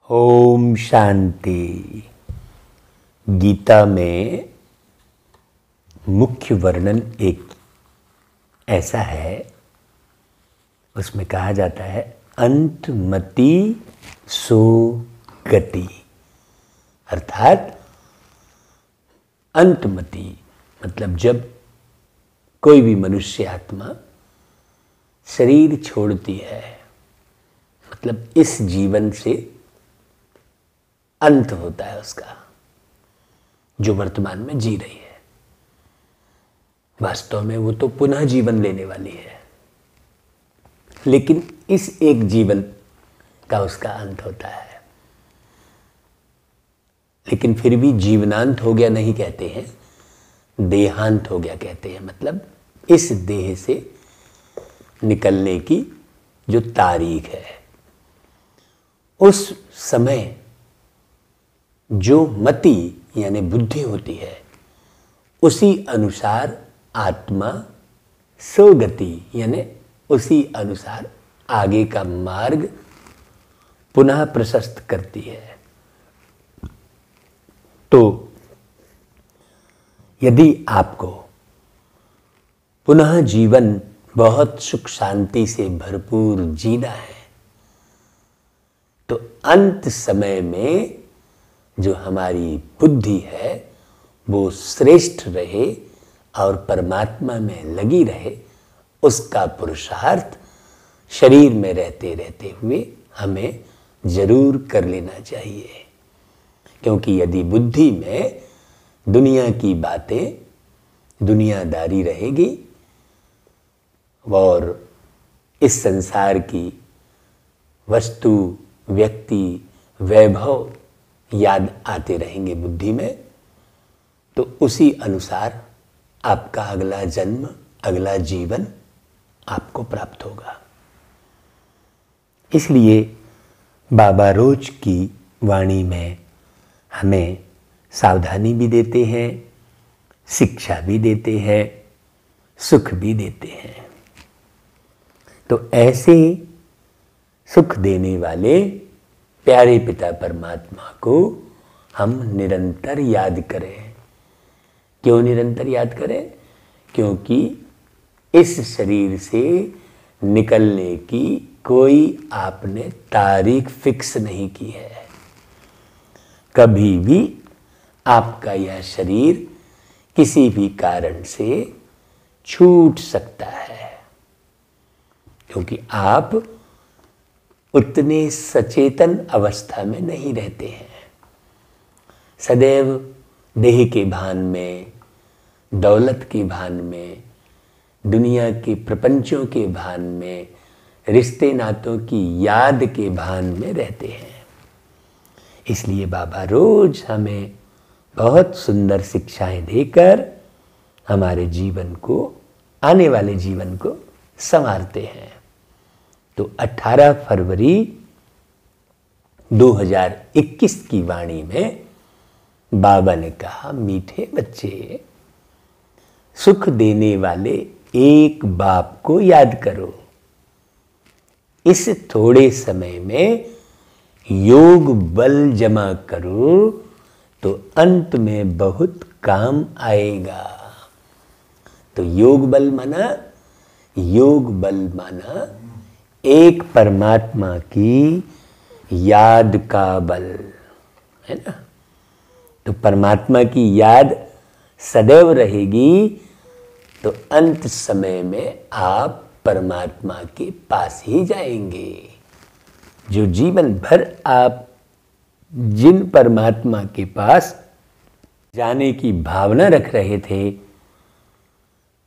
ओम शांति। गीता में मुख्य वर्णन एक ऐसा है, उसमें कहा जाता है अंतमति सो गति, अर्थात अंतमति मतलब जब कोई भी मनुष्य आत्मा शरीर छोड़ती है, मतलब इस जीवन से अंत होता है उसका, जो वर्तमान में जी रही है। वास्तव में वो तो पुनः जीवन लेने वाली है, लेकिन इस एक जीवन का उसका अंत होता है। लेकिन फिर भी जीवनांत हो गया नहीं कहते हैं, देहांत हो गया कहते हैं। मतलब इस देह से निकलने की जो तारीख है, उस समय जो मति यानी बुद्धि होती है, उसी अनुसार आत्मा स्वगति यानी उसी अनुसार आगे का मार्ग पुनः प्रशस्त करती है। तो यदि आपको पुनः जीवन बहुत सुख शांति से भरपूर जीना है, तो अंत समय में जो हमारी बुद्धि है वो श्रेष्ठ रहे और परमात्मा में लगी रहे, उसका पुरुषार्थ शरीर में रहते रहते हुए हमें जरूर कर लेना चाहिए। क्योंकि यदि बुद्धि में दुनिया की बातें, दुनियादारी रहेगी और इस संसार की वस्तु, व्यक्ति, वैभव याद आते रहेंगे बुद्धि में, तो उसी अनुसार आपका अगला जन्म, अगला जीवन आपको प्राप्त होगा। इसलिए बाबा रोज की वाणी में हमें सावधानी भी देते हैं, शिक्षा भी देते हैं, सुख भी देते हैं। तो ऐसे सुख देने वाले प्यारे पिता परमात्मा को हम निरंतर याद करें। क्यों निरंतर याद करें? क्योंकि इस शरीर से निकलने की कोई आपने तारीख फिक्स नहीं की है। कभी भी आपका यह शरीर किसी भी कारण से छूट सकता है, क्योंकि आप उतने सचेतन अवस्था में नहीं रहते हैं। सदैव देह के भान में, दौलत के भान में, दुनिया के प्रपंचों के भान में, रिश्ते नातों की याद के भान में रहते हैं। इसलिए बाबा रोज हमें बहुत सुंदर शिक्षाएं देकर हमारे जीवन को, आने वाले जीवन को संवारते हैं। तो 18 फरवरी 2021 की वाणी में बाबा ने कहा, मीठे बच्चे, सुख देने वाले एक बाप को याद करो। इस थोड़े समय में योग बल जमा करो तो अंत में बहुत काम आएगा। तो योग बल माना एक परमात्मा की याद का बल है ना। तो परमात्मा की याद सदैव रहेगी तो अंत समय में आप परमात्मा के पास ही जाएंगे। जो जीवन भर आप जिन परमात्मा के पास जाने की भावना रख रहे थे,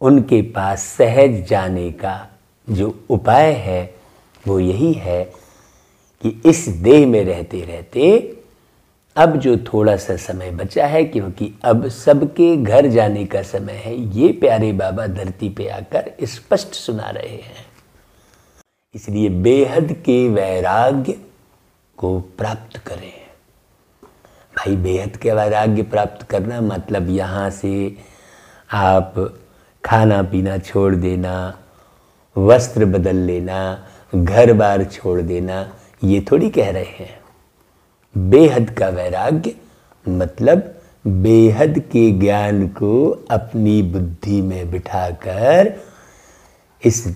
उनके पास सहज जाने का जो उपाय है वो यही है कि इस देह में रहते रहते अब जो थोड़ा सा समय बचा है, क्योंकि अब सबके घर जाने का समय है, ये प्यारे बाबा धरती पे आकर स्पष्ट सुना रहे हैं। इसलिए बेहद के वैराग्य को प्राप्त करें। भाई, बेहद के वैराग्य प्राप्त करना मतलब यहाँ से आप खाना पीना छोड़ देना, वस्त्र बदल लेना, घर बार छोड़ देना, ये थोड़ी कह रहे हैं। बेहद का वैराग्य मतलब बेहद के ज्ञान को अपनी बुद्धि में बिठाकर इस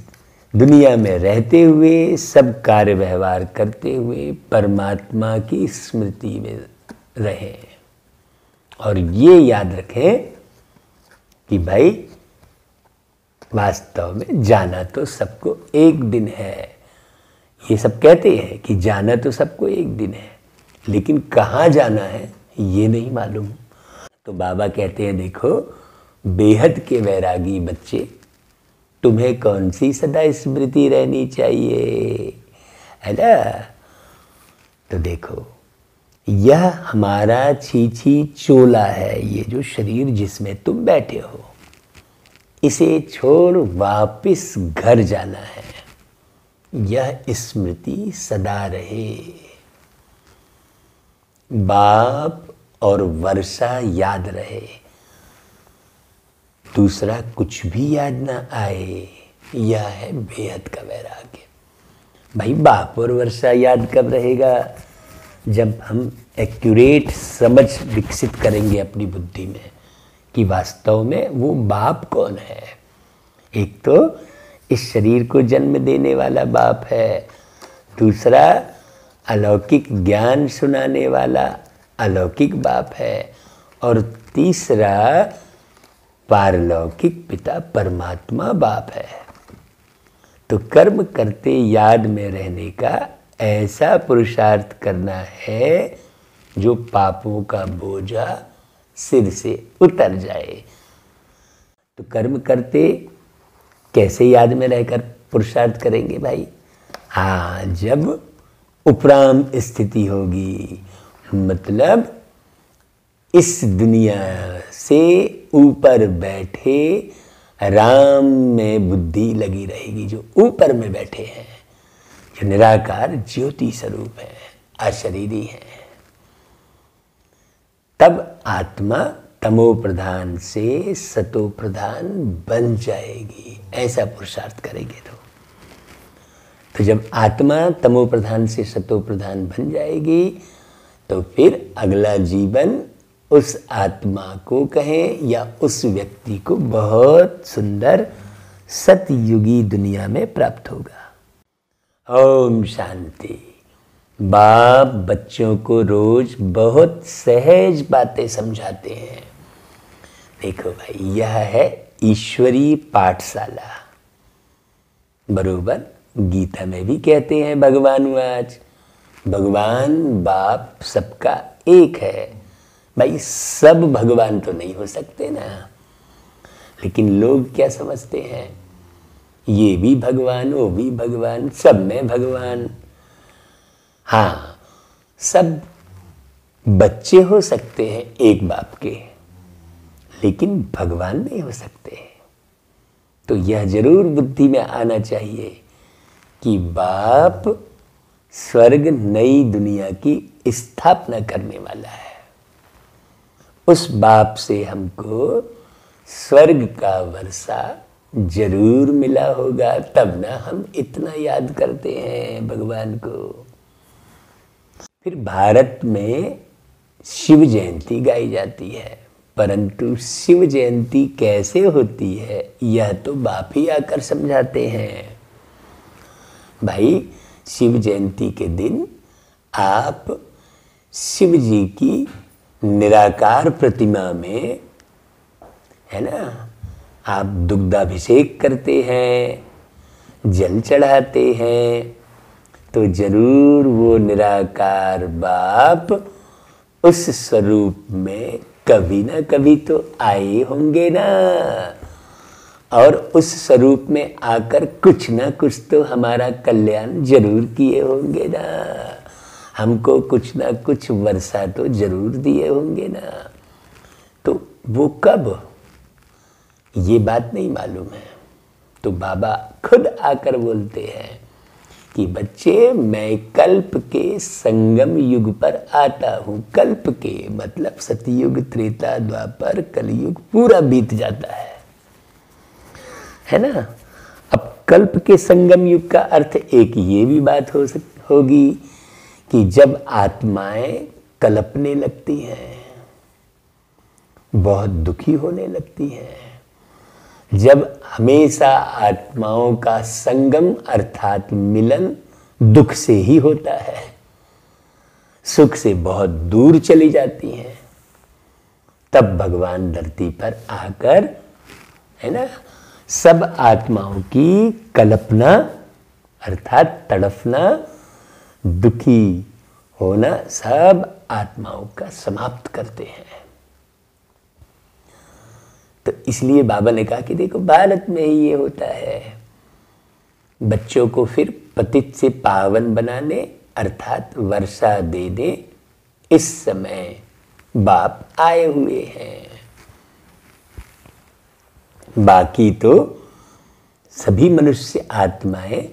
दुनिया में रहते हुए, सब कार्य व्यवहार करते हुए परमात्मा की स्मृति में रहें। और ये याद रखें कि भाई वास्तव में जाना तो सबको एक दिन है। ये सब कहते हैं कि जाना तो सबको एक दिन है, लेकिन कहाँ जाना है ये नहीं मालूम। तो बाबा कहते हैं, देखो बेहद के वैरागी बच्चे, तुम्हें कौन सी सदा स्मृति रहनी चाहिए, है ना। तो देखो यह हमारा छीछी चोला है, ये जो शरीर जिसमें तुम बैठे हो, इसे छोड़ वापिस घर जाना है। यह स्मृति सदा रहे। बाप और वर्षा याद रहे, दूसरा कुछ भी याद ना आए। यह है बेहद का वैराग्य। भाई बाप और वर्षा याद कब रहेगा? जब हम एक्यूरेट समझ विकसित करेंगे अपनी बुद्धि में कि वास्तव में वो बाप कौन है। एक तो इस शरीर को जन्म देने वाला बाप है, दूसरा अलौकिक ज्ञान सुनाने वाला अलौकिक बाप है, और तीसरा पारलौकिक पिता परमात्मा बाप है। तो कर्म करते याद में रहने का ऐसा पुरुषार्थ करना है जो पापों का बोझा सिर से उतर जाए। तो कर्म करते कैसे याद में रहकर पुरुषार्थ करेंगे भाई? हाँ, जब उपराम स्थिति होगी, मतलब इस दुनिया से ऊपर बैठे राम में बुद्धि लगी रहेगी, जो ऊपर में बैठे हैं, जो निराकार ज्योति स्वरूप है, अशरीरी है। तब आत्मा तमो प्रधान से सतो प्रधान बन जाएगी। ऐसा पुरुषार्थ करेंगे तो जब आत्मा तमो प्रधान से सतो प्रधान बन जाएगी, तो फिर अगला जीवन उस आत्मा को कहें या उस व्यक्ति को बहुत सुंदर सतयुगी दुनिया में प्राप्त होगा। ओम शांति। बाप बच्चों को रोज बहुत सहज बातें समझाते हैं। देखो भाई, यह है ईश्वरीय पाठशाला। बरोबर गीता में भी कहते हैं भगवान आज, भगवान बाप सबका एक है। भाई सब भगवान तो नहीं हो सकते ना, लेकिन लोग क्या समझते हैं, ये भी भगवान वो भी भगवान, सब में भगवान। हाँ, सब बच्चे हो सकते हैं एक बाप के, लेकिन भगवान नहीं हो सकते। तो यह जरूर बुद्धि में आना चाहिए कि बाप स्वर्ग नई दुनिया की स्थापना करने वाला है। उस बाप से हमको स्वर्ग का वर्षा जरूर मिला होगा, तब ना हम इतना याद करते हैं भगवान को। फिर भारत में शिव जयंती गाई जाती है, परंतु शिव जयंती कैसे होती है यह तो बाप ही आकर समझाते हैं। भाई शिव जयंती के दिन आप शिव जी की निराकार प्रतिमा में, है ना, आप दुग्धाभिषेक करते हैं, जल चढ़ाते हैं, तो जरूर वो निराकार बाप उस स्वरूप में कभी ना कभी तो आए होंगे ना, और उस स्वरूप में आकर कुछ ना कुछ तो हमारा कल्याण जरूर किए होंगे ना, हमको कुछ ना कुछ वर्षा तो जरूर दिए होंगे ना। तो वो कब, ये बात नहीं मालूम है। तो बाबा खुद आकर बोलते हैं कि बच्चे, मैं कल्प के संगम युग पर आता हूं। कल्प के मतलब सतयुग, त्रेता, द्वापर, कलयुग पूरा बीत जाता है ना। अब कल्प के संगम युग का अर्थ एक ये भी बात होगी कि जब आत्माएं कलपने लगती हैं, बहुत दुखी होने लगती हैं, जब हमेशा आत्माओं का संगम अर्थात मिलन दुख से ही होता है, सुख से बहुत दूर चली जाती हैं, तब भगवान धरती पर आकर, है ना, सब आत्माओं की कल्पना अर्थात तड़फना, दुखी होना, सब आत्माओं का समाप्त करते हैं। तो इसलिए बाबा ने कहा कि देखो भारत में ही ये होता है, बच्चों को फिर पतित से पावन बनाने अर्थात वर्षा दे दे, इस समय बाप आए हुए हैं। बाकी तो सभी मनुष्य आत्माएं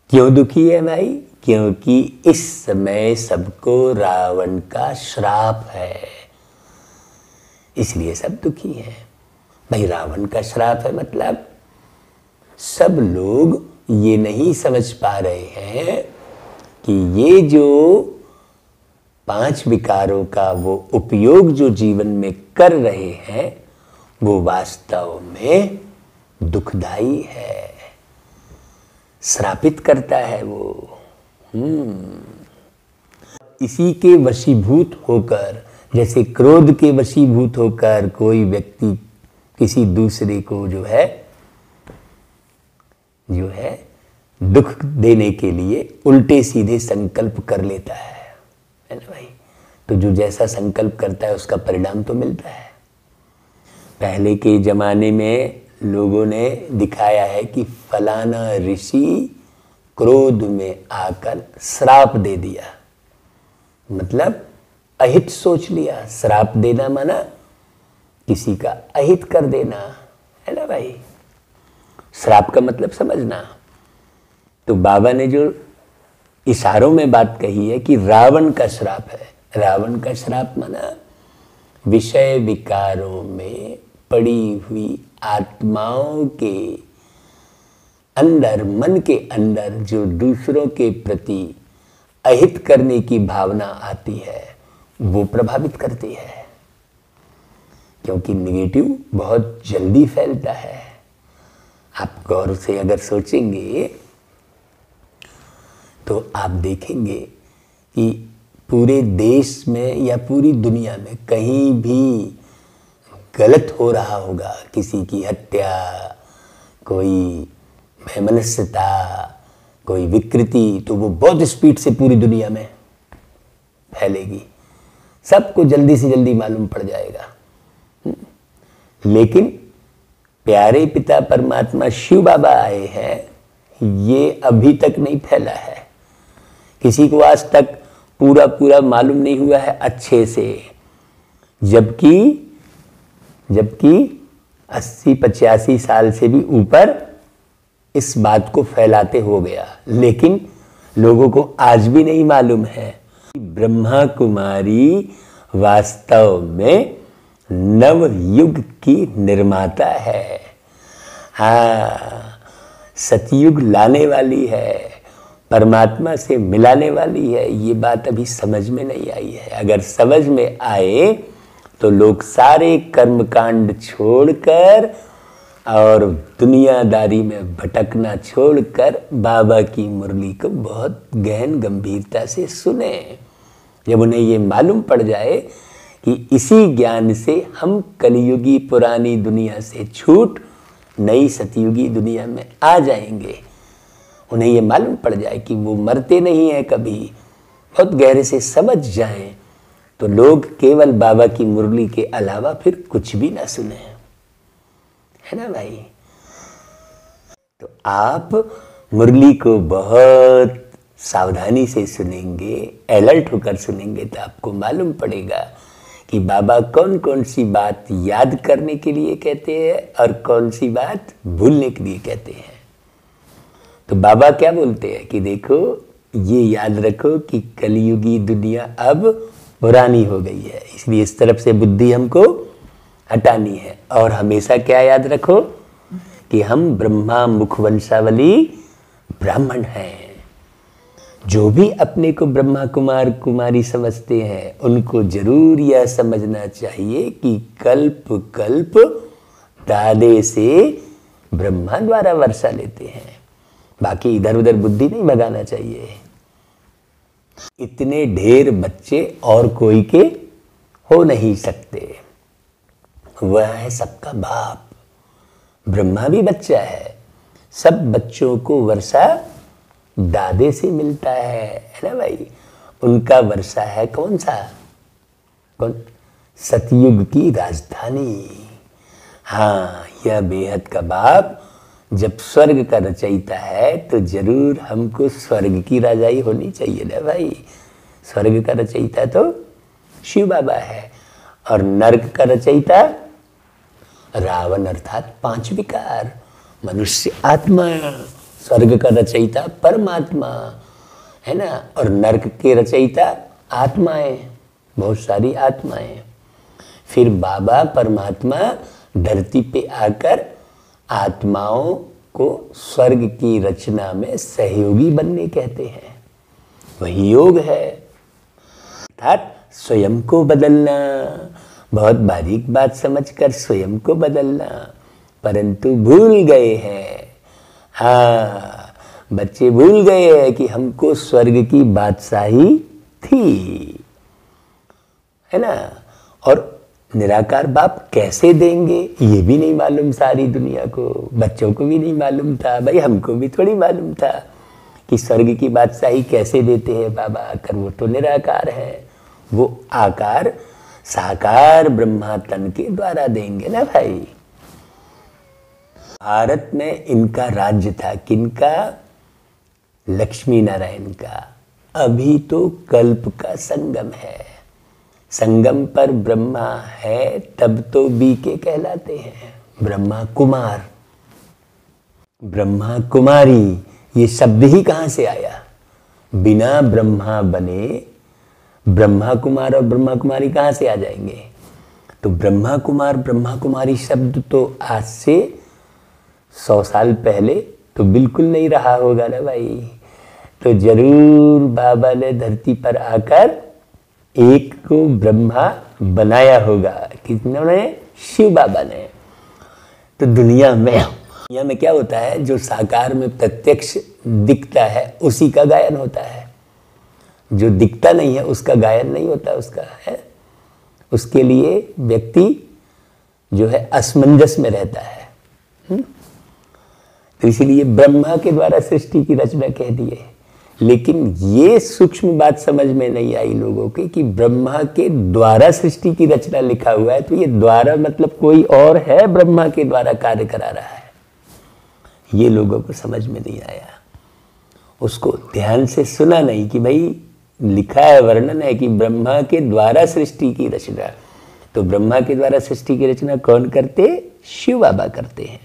क्यों दुखी है भाई? क्योंकि इस समय सबको रावण का श्राप है, इसलिए सब दुखी हैं। भाई रावण का श्राप है मतलब सब लोग ये नहीं समझ पा रहे हैं कि ये जो 5 विकारों का वो उपयोग जो जीवन में कर रहे हैं वो वास्तव में दुखदाई है, श्रापित करता है वो। इसी के वशीभूत होकर, जैसे क्रोध के वशीभूत होकर कोई व्यक्ति किसी दूसरे को जो है दुख देने के लिए उल्टे सीधे संकल्प कर लेता है ना भाई। तो जो जैसा संकल्प करता है उसका परिणाम तो मिलता है। पहले के जमाने में लोगों ने दिखाया है कि फलाना ऋषि क्रोध में आकर श्राप दे दिया, मतलब अहित सोच लिया। श्राप देना माना किसी का अहित कर देना, है ना भाई। श्राप का मतलब समझना। तो बाबा ने जो इशारों में बात कही है कि रावण का श्राप है। रावण का श्राप माना विषय विकारों में पड़ी हुई आत्माओं के अंदर, मन के अंदर जो दूसरों के प्रति अहित करने की भावना आती है वो प्रभावित करती है, क्योंकि नेगेटिव बहुत जल्दी फैलता है। आप गौर से अगर सोचेंगे तो आप देखेंगे कि पूरे देश में या पूरी दुनिया में कहीं भी गलत हो रहा होगा, किसी की हत्या, कोई वैमनस्यता, कोई विकृति, तो वो बहुत स्पीड से पूरी दुनिया में फैलेगी, सबको जल्दी से जल्दी मालूम पड़ जाएगा। लेकिन प्यारे पिता परमात्मा शिव बाबा आए हैं, ये अभी तक नहीं फैला है, किसी को आज तक पूरा पूरा मालूम नहीं हुआ है अच्छे से। जबकि 80-85 साल से भी ऊपर इस बात को फैलाते हो गया, लेकिन लोगों को आज भी नहीं मालूम है कि ब्रह्मा कुमारी वास्तव में नवयुग की निर्माता है। हाँ, सतयुग लाने वाली है, परमात्मा से मिलाने वाली है। ये बात अभी समझ में नहीं आई है। अगर समझ में आए तो लोग सारे कर्मकांड छोड़कर और दुनियादारी में भटकना छोड़कर बाबा की मुरली को बहुत गहन गंभीरता से सुने। जब उन्हें ये मालूम पड़ जाए कि इसी ज्ञान से हम कलियुगी पुरानी दुनिया से छूट नई सतयुगी दुनिया में आ जाएंगे, उन्हें ये मालूम पड़ जाए कि वो मरते नहीं हैं कभी, बहुत गहरे से समझ जाएं, तो लोग केवल बाबा की मुरली के अलावा फिर कुछ भी ना सुने, है ना भाई। तो आप मुरली को बहुत सावधानी से सुनेंगे, अलर्ट होकर सुनेंगे, तो आपको मालूम पड़ेगा कि बाबा कौन कौन सी बात याद करने के लिए कहते हैं और कौन सी बात भूलने के लिए कहते हैं। तो बाबा क्या बोलते हैं कि देखो ये याद रखो कि कलियुगी दुनिया अब पुरानी हो गई है, इसलिए इस तरफ से बुद्धि हमको हटानी है। और हमेशा क्या याद रखो कि हम ब्रह्मा मुखवंशावली ब्राह्मण हैं। जो भी अपने को ब्रह्मा कुमार कुमारी समझते हैं उनको जरूर यह समझना चाहिए कि कल्प कल्प दादे से ब्रह्मा द्वारा वर्षा लेते हैं। बाकी इधर उधर बुद्धि नहीं भगाना चाहिए। इतने ढेर बच्चे और कोई के हो नहीं सकते। वह है सबका बाप। ब्रह्मा भी बच्चा है। सब बच्चों को वर्षा दादे से मिलता है ना भाई। उनका वर्षा है कौन सा? कौन? सतयुग की राजधानी। हाँ, यह बेहद का बाप जब स्वर्ग का रचयिता है तो जरूर हमको स्वर्ग की राजाई होनी चाहिए ना भाई। स्वर्ग का रचयिता तो शिव बाबा है और नर्क का रचयिता रावण अर्थात 5 विकार, मनुष्य आत्मा। स्वर्ग का रचयिता परमात्मा है ना, और नर्क के रचयिता आत्माएं, बहुत सारी आत्माएं। फिर बाबा परमात्मा धरती पे आकर आत्माओं को स्वर्ग की रचना में सहयोगी बनने कहते हैं। वही योग है, अर्थात स्वयं को बदलना। बहुत बारीक बात समझकर स्वयं को बदलना, परंतु भूल गए हैं। हाँ, बच्चे भूल गए हैं कि हमको स्वर्ग की बादशाही थी, है ना। और निराकार बाप कैसे देंगे ये भी नहीं मालूम सारी दुनिया को। बच्चों को भी नहीं मालूम था भाई, हमको भी थोड़ी मालूम था कि स्वर्ग की बादशाही कैसे देते हैं बाबा आकर। वो तो निराकार है, वो आकार साकार ब्रह्मा तन के द्वारा देंगे ना भाई। भारत में इनका राज्य था, किनका? लक्ष्मी नारायण का। अभी तो कल्प का संगम है। संगम पर ब्रह्मा है तब तो बीके कहलाते हैं। ब्रह्मा कुमार, ब्रह्मा कुमारी, ये शब्द ही कहां से आया? बिना ब्रह्मा बने ब्रह्मा कुमार और ब्रह्मा कुमारी कहां से आ जाएंगे? तो ब्रह्मा कुमार ब्रह्मा कुमारी शब्द तो आज से 100 साल पहले तो बिल्कुल नहीं रहा होगा ना भाई। तो जरूर बाबा ने धरती पर आकर एक को ब्रह्मा बनाया होगा। किसने? शिव बाबा ने। तो दुनिया में क्या होता है? जो साकार में प्रत्यक्ष दिखता है उसी का गायन होता है, जो दिखता नहीं है उसका गायन नहीं होता। उसका है, उसके लिए व्यक्ति जो है असमंजस में रहता है। तो इसीलिए ब्रह्मा के द्वारा सृष्टि की रचना कह दिए। लेकिन ये सूक्ष्म बात समझ में नहीं आई लोगों के कि ब्रह्मा के द्वारा सृष्टि की रचना लिखा हुआ है, तो ये द्वारा मतलब कोई और है ब्रह्मा के द्वारा कार्य करा रहा है। ये लोगों को समझ में नहीं आया, उसको ध्यान से सुना नहीं कि भाई लिखा है, वर्णन है कि ब्रह्मा के द्वारा सृष्टि की रचना। तो ब्रह्मा के द्वारा सृष्टि की रचना कौन करते? शिव बाबा करते हैं।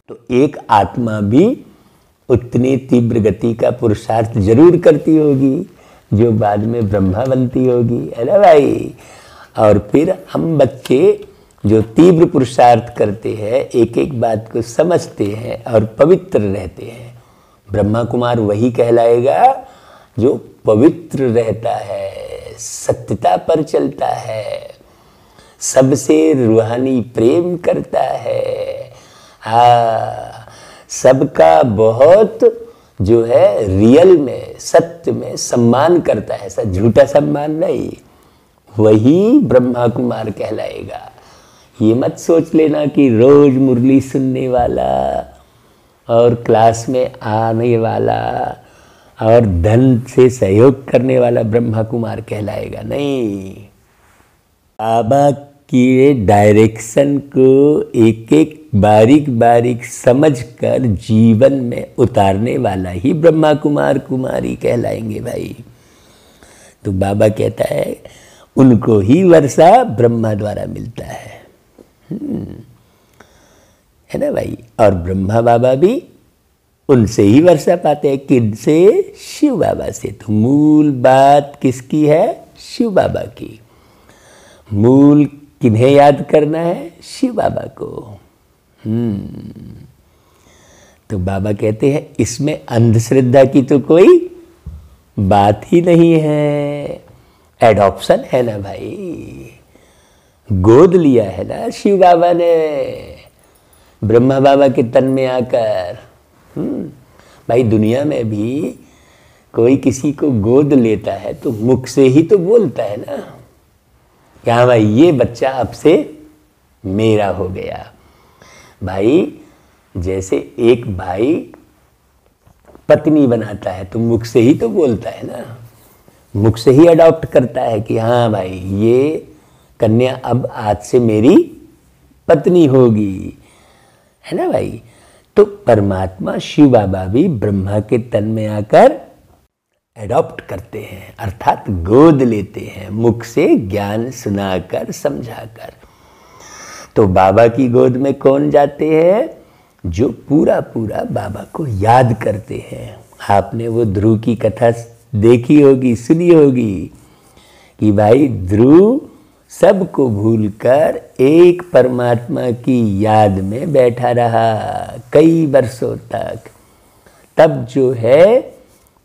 तो एक आत्मा भी उतनी तीव्र गति का पुरुषार्थ जरूर करती होगी जो बाद में ब्रह्मा बनती होगी, है ना भाई। और फिर हम बच्चे जो तीव्र पुरुषार्थ करते हैं, एक एक बात को समझते हैं और पवित्र रहते हैं, ब्रह्मा कुमार वही कहलाएगा जो पवित्र रहता है, सत्यता पर चलता है, सबसे रूहानी प्रेम करता है। हाँ, सबका बहुत जो है रियल में, सत्य में सम्मान करता है, ऐसा झूठा सम्मान नहीं। वही ब्रह्मा कुमार कहलाएगा। ये मत सोच लेना कि रोज मुरली सुनने वाला और क्लास में आने वाला और धन से सहयोग करने वाला ब्रह्मा कुमार कहलाएगा, नहीं। बाबा की डायरेक्शन को एक एक बारीक बारीक समझकर जीवन में उतारने वाला ही ब्रह्मा कुमार कुमारी कहलाएंगे भाई। तो बाबा कहता है उनको ही वर्षा ब्रह्मा द्वारा मिलता है ना भाई। और ब्रह्मा बाबा भी उनसे ही वर्षा पाते हैं, किनसे? शिव बाबा से। तो मूल बात किसकी है? शिव बाबा की। मूल किन्हें याद करना है? शिव बाबा को। तो बाबा कहते हैं इसमें अंधश्रद्धा की तो कोई बात ही नहीं है। एडॉप्शन है ना भाई, गोद लिया है ना शिव बाबा ने ब्रह्मा बाबा के तन में आकर। भाई दुनिया में भी कोई किसी को गोद लेता है तो मुख से ही तो बोलता है ना कि हाँ भाई ये बच्चा अब से मेरा हो गया। भाई जैसे एक भाई पत्नी बनाता है तो मुख से ही तो बोलता है ना, मुख से ही अडॉप्ट करता है कि हाँ भाई ये कन्या अब आज से मेरी पत्नी होगी, है ना भाई। तो परमात्मा शिव बाबा भी ब्रह्मा के तन में आकर एडॉप्ट करते हैं, अर्थात गोद लेते हैं, मुख से ज्ञान सुनाकर समझाकर। तो बाबा की गोद में कौन जाते हैं? जो पूरा पूरा बाबा को याद करते हैं। आपने वो ध्रुव की कथा देखी होगी, सुनी होगी कि भाई ध्रुव सबको भूलकर एक परमात्मा की याद में बैठा रहा कई वर्षों तक। तब जो है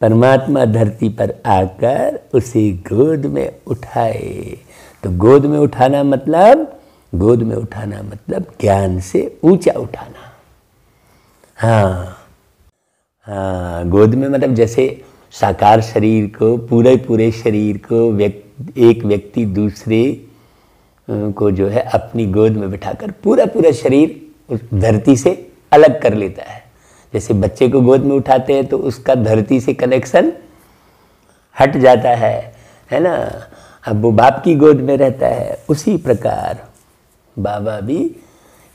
परमात्मा धरती पर आकर उसे गोद में उठाए। तो गोद में उठाना मतलब, गोद में उठाना मतलब ज्ञान से ऊंचा उठाना। हाँ हाँ, गोद में मतलब जैसे साकार शरीर को, पूरे पूरे शरीर को एक व्यक्ति दूसरे को जो है अपनी गोद में बिठाकर पूरा पूरा शरीर उस धरती से अलग कर लेता है। जैसे बच्चे को गोद में उठाते हैं तो उसका धरती से कनेक्शन हट जाता है ना। अब वो बाप की गोद में रहता है। उसी प्रकार बाबा भी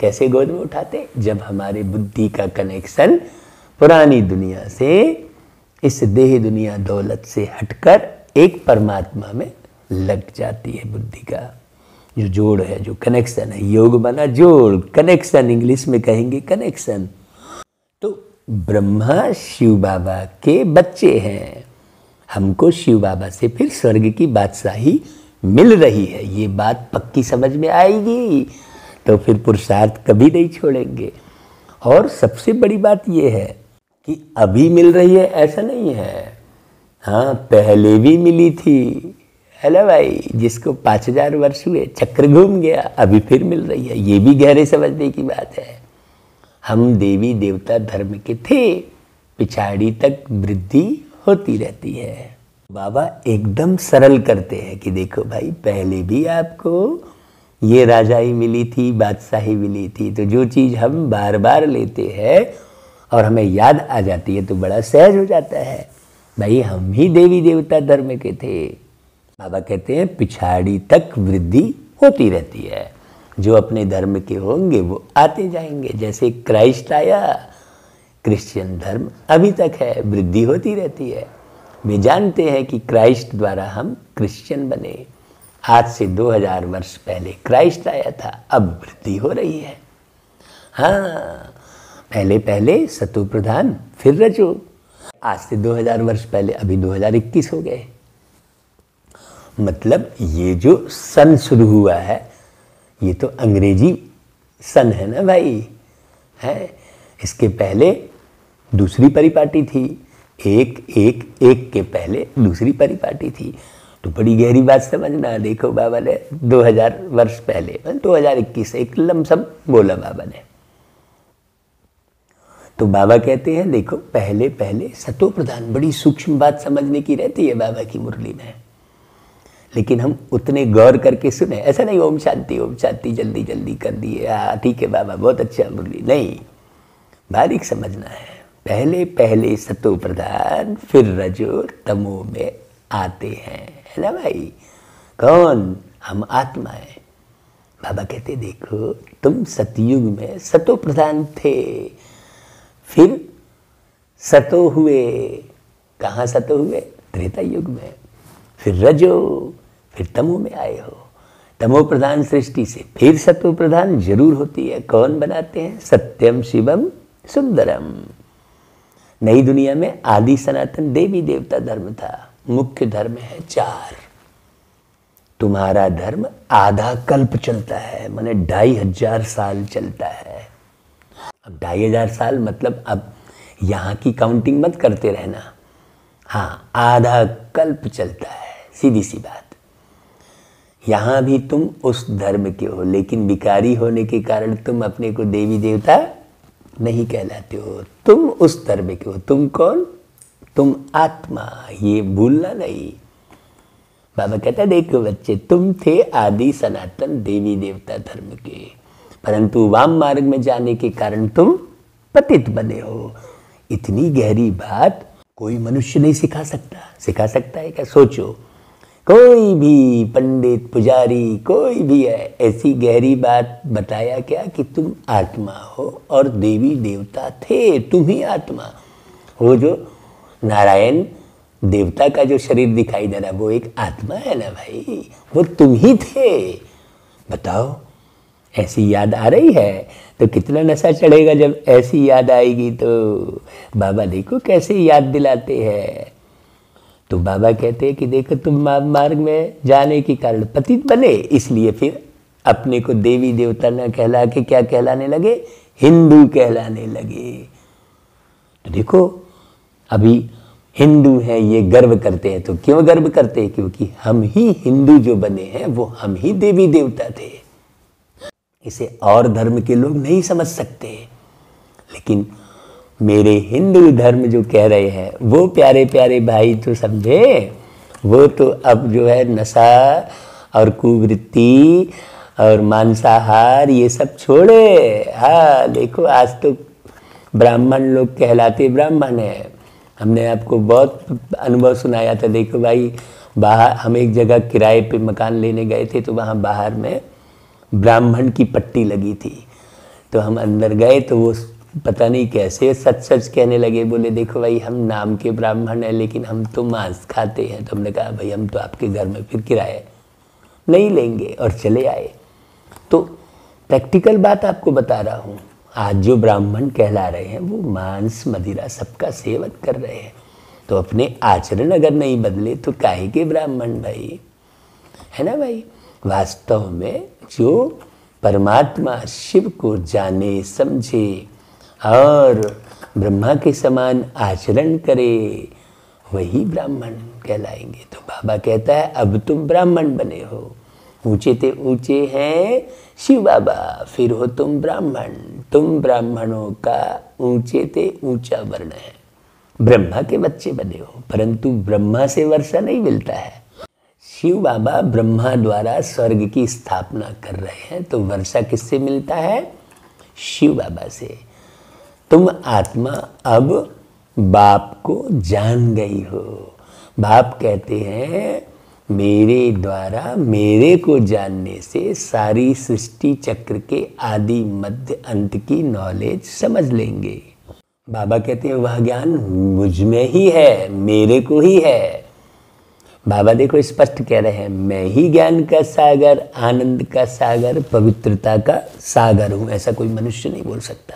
कैसे गोद में उठाते? जब हमारे बुद्धि का कनेक्शन पुरानी दुनिया से, इस देह दुनिया दौलत से हटकर एक परमात्मा में लग जाती है। बुद्धि का जो जोड़ है, जो कनेक्शन है, योग बना जोड़, कनेक्शन इंग्लिश में कहेंगे कनेक्शन। तो ब्रह्मा शिव बाबा के बच्चे हैं। हमको शिव बाबा से फिर स्वर्ग की बादशाही मिल रही है। ये बात पक्की समझ में आएगी तो फिर पुरुषार्थ कभी नहीं छोड़ेंगे। और सबसे बड़ी बात ये है कि अभी मिल रही है ऐसा नहीं है, हाँ पहले भी मिली थी, है ना भाई। जिसको 5000 वर्ष हुए, चक्र घूम गया, अभी फिर मिल रही है। ये भी गहरे समझने की बात है। हम देवी देवता धर्म के थे, पिछाड़ी तक वृद्धि होती रहती है। बाबा एकदम सरल करते हैं कि देखो भाई पहले भी आपको ये राजाई मिली थी, बादशाही मिली थी। तो जो चीज़ हम बार बार लेते हैं और हमें याद आ जाती है तो बड़ा सहज हो जाता है। भाई हम ही देवी देवता धर्म के थे। बाबा कहते हैं पिछाड़ी तक वृद्धि होती रहती है। जो अपने धर्म के होंगे वो आते जाएंगे। जैसे क्राइस्ट आया, क्रिश्चियन धर्म अभी तक है, वृद्धि होती रहती है। वे जानते हैं कि क्राइस्ट द्वारा हम क्रिश्चियन बने। आज से 2000 वर्ष पहले क्राइस्ट आया था, अब वृद्धि हो रही है। हाँ, पहले पहले सतो प्रधान फिर रजो। आज से 2000 वर्ष पहले, अभी 2021 हो गए। मतलब ये जो सन शुरू हुआ है ये तो अंग्रेजी सन है ना भाई, है। इसके पहले दूसरी परिपाटी थी, एक के पहले दूसरी परिपाटी थी। तो बड़ी गहरी बात समझना। देखो बाबा ने 2000 वर्ष पहले 2021 एक लमसम बोला बाबा ने। तो बाबा कहते हैं देखो पहले पहले सतो प्रधान, बड़ी सूक्ष्म बात समझने की रहती है बाबा की मुरली में, लेकिन हम उतने गौर करके सुने। ऐसा नहीं ओम शांति जल्दी जल्दी कर दिए, हाँ ठीक है बाबा बहुत अच्छा मुरली, नहीं, बारीक समझना है। पहले पहले सतो प्रधान फिर रजो तमो में आते हैं, है ना भाई। कौन? हम आत्माएं। बाबा कहते देखो तुम सतयुग में सतो प्रधान थे, फिर सतो हुए। कहाँ सतो हुए? त्रेता युग में। फिर रजो, फिर तमो में आए हो। तमो प्रधान सृष्टि से फिर सतो प्रधान जरूर होती है। कौन बनाते हैं? सत्यम शिवम सुंदरम। नई दुनिया में आदि सनातन देवी देवता धर्म था। मुख्य धर्म है 4। तुम्हारा धर्म आधा कल्प चलता है, माने 2500 साल चलता है। अब 2500 साल मतलब अब यहाँ की काउंटिंग मत करते रहना। हाँ, आधा कल्प चलता है, सीधी सी बात। यहां भी तुम उस धर्म के हो, लेकिन विकारी होने के कारण तुम अपने को देवी देवता नहीं कहलाते हो, तुम उस धर्म के हो। तुम कौन? तुम आत्मा, ये भूलना नहीं। बाबा कहता देखो बच्चे, तुम थे आदि सनातन देवी देवता धर्म के, परंतु वाम मार्ग में जाने के कारण तुम पतित बने हो। इतनी गहरी बात कोई मनुष्य नहीं सिखा सकता। सिखा सकता है क्या? सोचो, कोई भी पंडित पुजारी कोई भी है, ऐसी गहरी बात बताया क्या कि तुम आत्मा हो और देवी देवता थे, तुम ही आत्मा। वो जो नारायण देवता का जो शरीर दिखाई दे रहा है वो एक आत्मा है ना भाई, वो तुम ही थे। बताओ, ऐसी याद आ रही है तो कितना नशा चढ़ेगा जब ऐसी याद आएगी। तो बाबा देखो कैसे याद दिलाते हैं। तो बाबा कहते हैं कि देखो तुम मार्ग में जाने के कारण पतित बने, इसलिए फिर अपने को देवी देवता न कहला के क्या कहलाने लगे? हिंदू कहलाने लगे। तो देखो अभी हिंदू हैं, ये गर्व करते हैं। तो क्यों गर्व करते हैं? क्योंकि हम ही हिंदू जो बने हैं वो हम ही देवी देवता थे। इसे और धर्म के लोग नहीं समझ सकते, लेकिन मेरे हिंदू धर्म जो कह रहे हैं वो प्यारे प्यारे भाई तो समझे। वो तो अब जो है नशा और कुवृत्ति और मांसाहार ये सब छोड़े। हाँ देखो, आज तो ब्राह्मण लोग कहलाते ब्राह्मण हैं। हमने आपको बहुत अनुभव सुनाया था। देखो भाई, बाहर हम एक जगह किराए पे मकान लेने गए थे, तो वहाँ बाहर में ब्राह्मण की पट्टी लगी थी। तो हम अंदर गए तो वो पता नहीं कैसे सच सच कहने लगे। बोले देखो भाई, हम नाम के ब्राह्मण हैं लेकिन हम तो मांस खाते हैं। तो हमने कहा भाई हम तो आपके घर में फिर किराया नहीं लेंगे, और चले आए। तो प्रैक्टिकल बात आपको बता रहा हूँ। आज जो ब्राह्मण कहला रहे हैं वो मांस मदिरा सबका सेवन कर रहे हैं। तो अपने आचरण अगर नहीं बदले तो काहे के ब्राह्मण भाई, है ना भाई। वास्तव में जो परमात्मा शिव को जाने समझे और ब्रह्मा के समान आचरण करे वही ब्राह्मण कहलाएंगे। तो बाबा कहता है अब तुम ब्राह्मण बने हो। ऊंचे ते ऊंचे हैं शिव बाबा, फिर हो तुम ब्राह्मण। तुम ब्राह्मणों का ऊंचे ते ऊंचा वर्ण है। ब्रह्मा के बच्चे बने हो, परंतु ब्रह्मा से वर्षा नहीं मिलता है। शिव बाबा ब्रह्मा द्वारा स्वर्ग की स्थापना कर रहे हैं, तो वर्षा किससे मिलता है? शिव बाबा से। तुम आत्मा अब बाप को जान गई हो। बाप कहते हैं मेरे द्वारा मेरे को जानने से सारी सृष्टि चक्र के आदि मध्य अंत की नॉलेज समझ लेंगे। बाबा कहते हैं वह ज्ञान मुझ में ही है, मेरे को ही है। बाबा देखो स्पष्ट कह रहे हैं, मैं ही ज्ञान का सागर, आनंद का सागर, पवित्रता का सागर हूं। ऐसा कोई मनुष्य नहीं बोल सकता।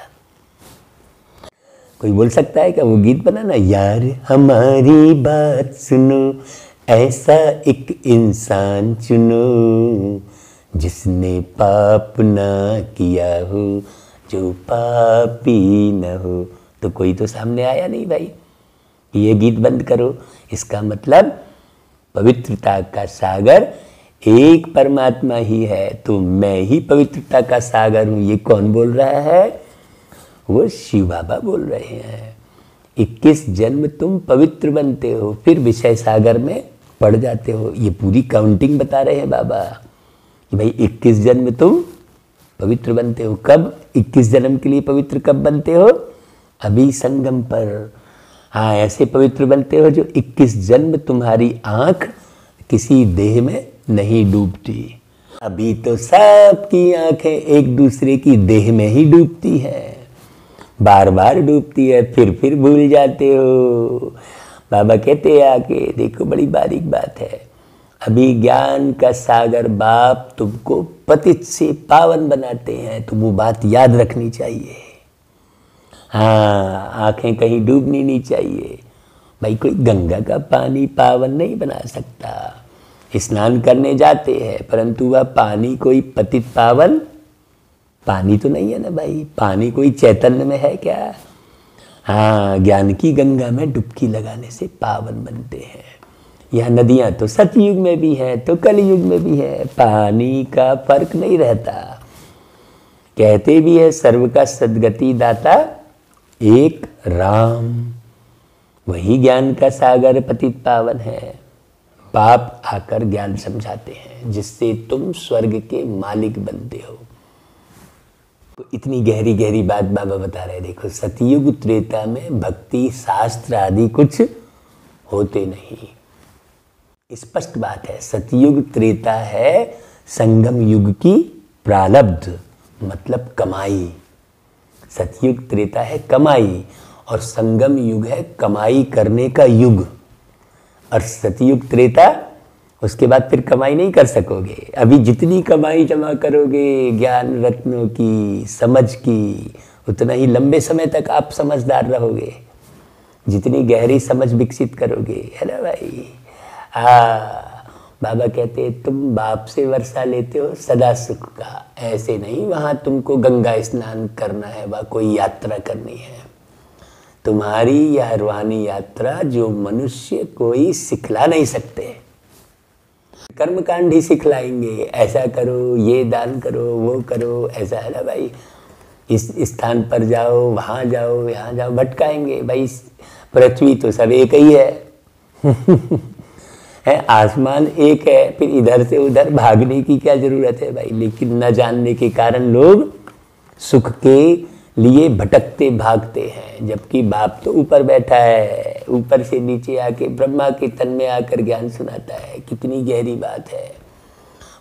कोई बोल सकता है क्या? वो गीत बना ना, यार हमारी बात सुनो, ऐसा एक इंसान चुनो जिसने पाप ना किया हो, जो पापी न हो। तो कोई तो सामने आया नहीं भाई, ये गीत बंद करो। इसका मतलब पवित्रता का सागर एक परमात्मा ही है। तो मैं ही पवित्रता का सागर हूं। ये कौन बोल रहा है? वो शिव बाबा बोल रहे हैं। 21 जन्म तुम पवित्र बनते हो, फिर विषय सागर में पड़ जाते हो। ये पूरी काउंटिंग बता रहे हैं बाबा कि भाई 21 जन्म तुम पवित्र बनते हो। कब 21 जन्म के लिए पवित्र कब बनते हो? अभी संगम पर। हाँ, ऐसे पवित्र बनते हो जो 21 जन्म तुम्हारी आंख किसी देह में नहीं डूबती। अभी तो सबकी आंखें एक दूसरे की देह में ही डूबती है, बार बार डूबती है, फिर भूल जाते हो। बाबा कहते हैं आके देखो, बड़ी बारीक बात है। अभी ज्ञान का सागर बाप तुमको पतित से पावन बनाते हैं, तो वो बात याद रखनी चाहिए। हाँ, आंखें कहीं डूबनी नहीं चाहिए भाई। कोई गंगा का पानी पावन नहीं बना सकता। स्नान करने जाते हैं, परंतु वह पानी कोई पतित पावन पानी तो नहीं है ना भाई। पानी कोई चैतन्य में है क्या? हाँ, ज्ञान की गंगा में डुबकी लगाने से पावन बनते हैं। यह नदियां तो सतयुग में भी है तो कलयुग में भी है, पानी का फर्क नहीं रहता। कहते भी है सर्व का सद्गति दाता एक राम, वही ज्ञान का सागर पतित पावन है। बाप आकर ज्ञान समझाते हैं जिससे तुम स्वर्ग के मालिक बनते हो। तो इतनी गहरी गहरी बात बाबा बता रहे। देखो, सतयुग त्रेता में भक्ति शास्त्र आदि कुछ होते नहीं। स्पष्ट बात है, सतयुग त्रेता है संगम युग की प्रारब्ध, मतलब कमाई। सतयुग त्रेता है कमाई और संगम युग है कमाई करने का युग। और सतयुग त्रेता, उसके बाद फिर कमाई नहीं कर सकोगे। अभी जितनी कमाई जमा करोगे ज्ञान रत्नों की, समझ की, उतना ही लंबे समय तक आप समझदार रहोगे। जितनी गहरी समझ विकसित करोगे, है ना भाई। बाबा कहते हैं तुम बाप से वर्षा लेते हो सदा सुख का, ऐसे नहीं वहां तुमको गंगा स्नान करना है, वह कोई यात्रा करनी है। तुम्हारी यह रूहानी यात्रा जो मनुष्य कोई सिखला नहीं सकते। कर्मकांड ही सिखलाएंगे, ऐसा करो, ये दान करो, वो करो, ऐसा है ना भाई। इस स्थान पर जाओ, वहां जाओ, यहाँ जाओ, भटकाएंगे भाई। पृथ्वी तो सब एक ही है है, आसमान एक है, फिर इधर से उधर भागने की क्या जरूरत है भाई। लेकिन न जानने के कारण लोग सुख के लिए भटकते भागते हैं, जबकि बाप तो ऊपर बैठा है, ऊपर से नीचे आके ब्रह्मा के तन में आकर ज्ञान सुनाता है। कितनी गहरी बात है।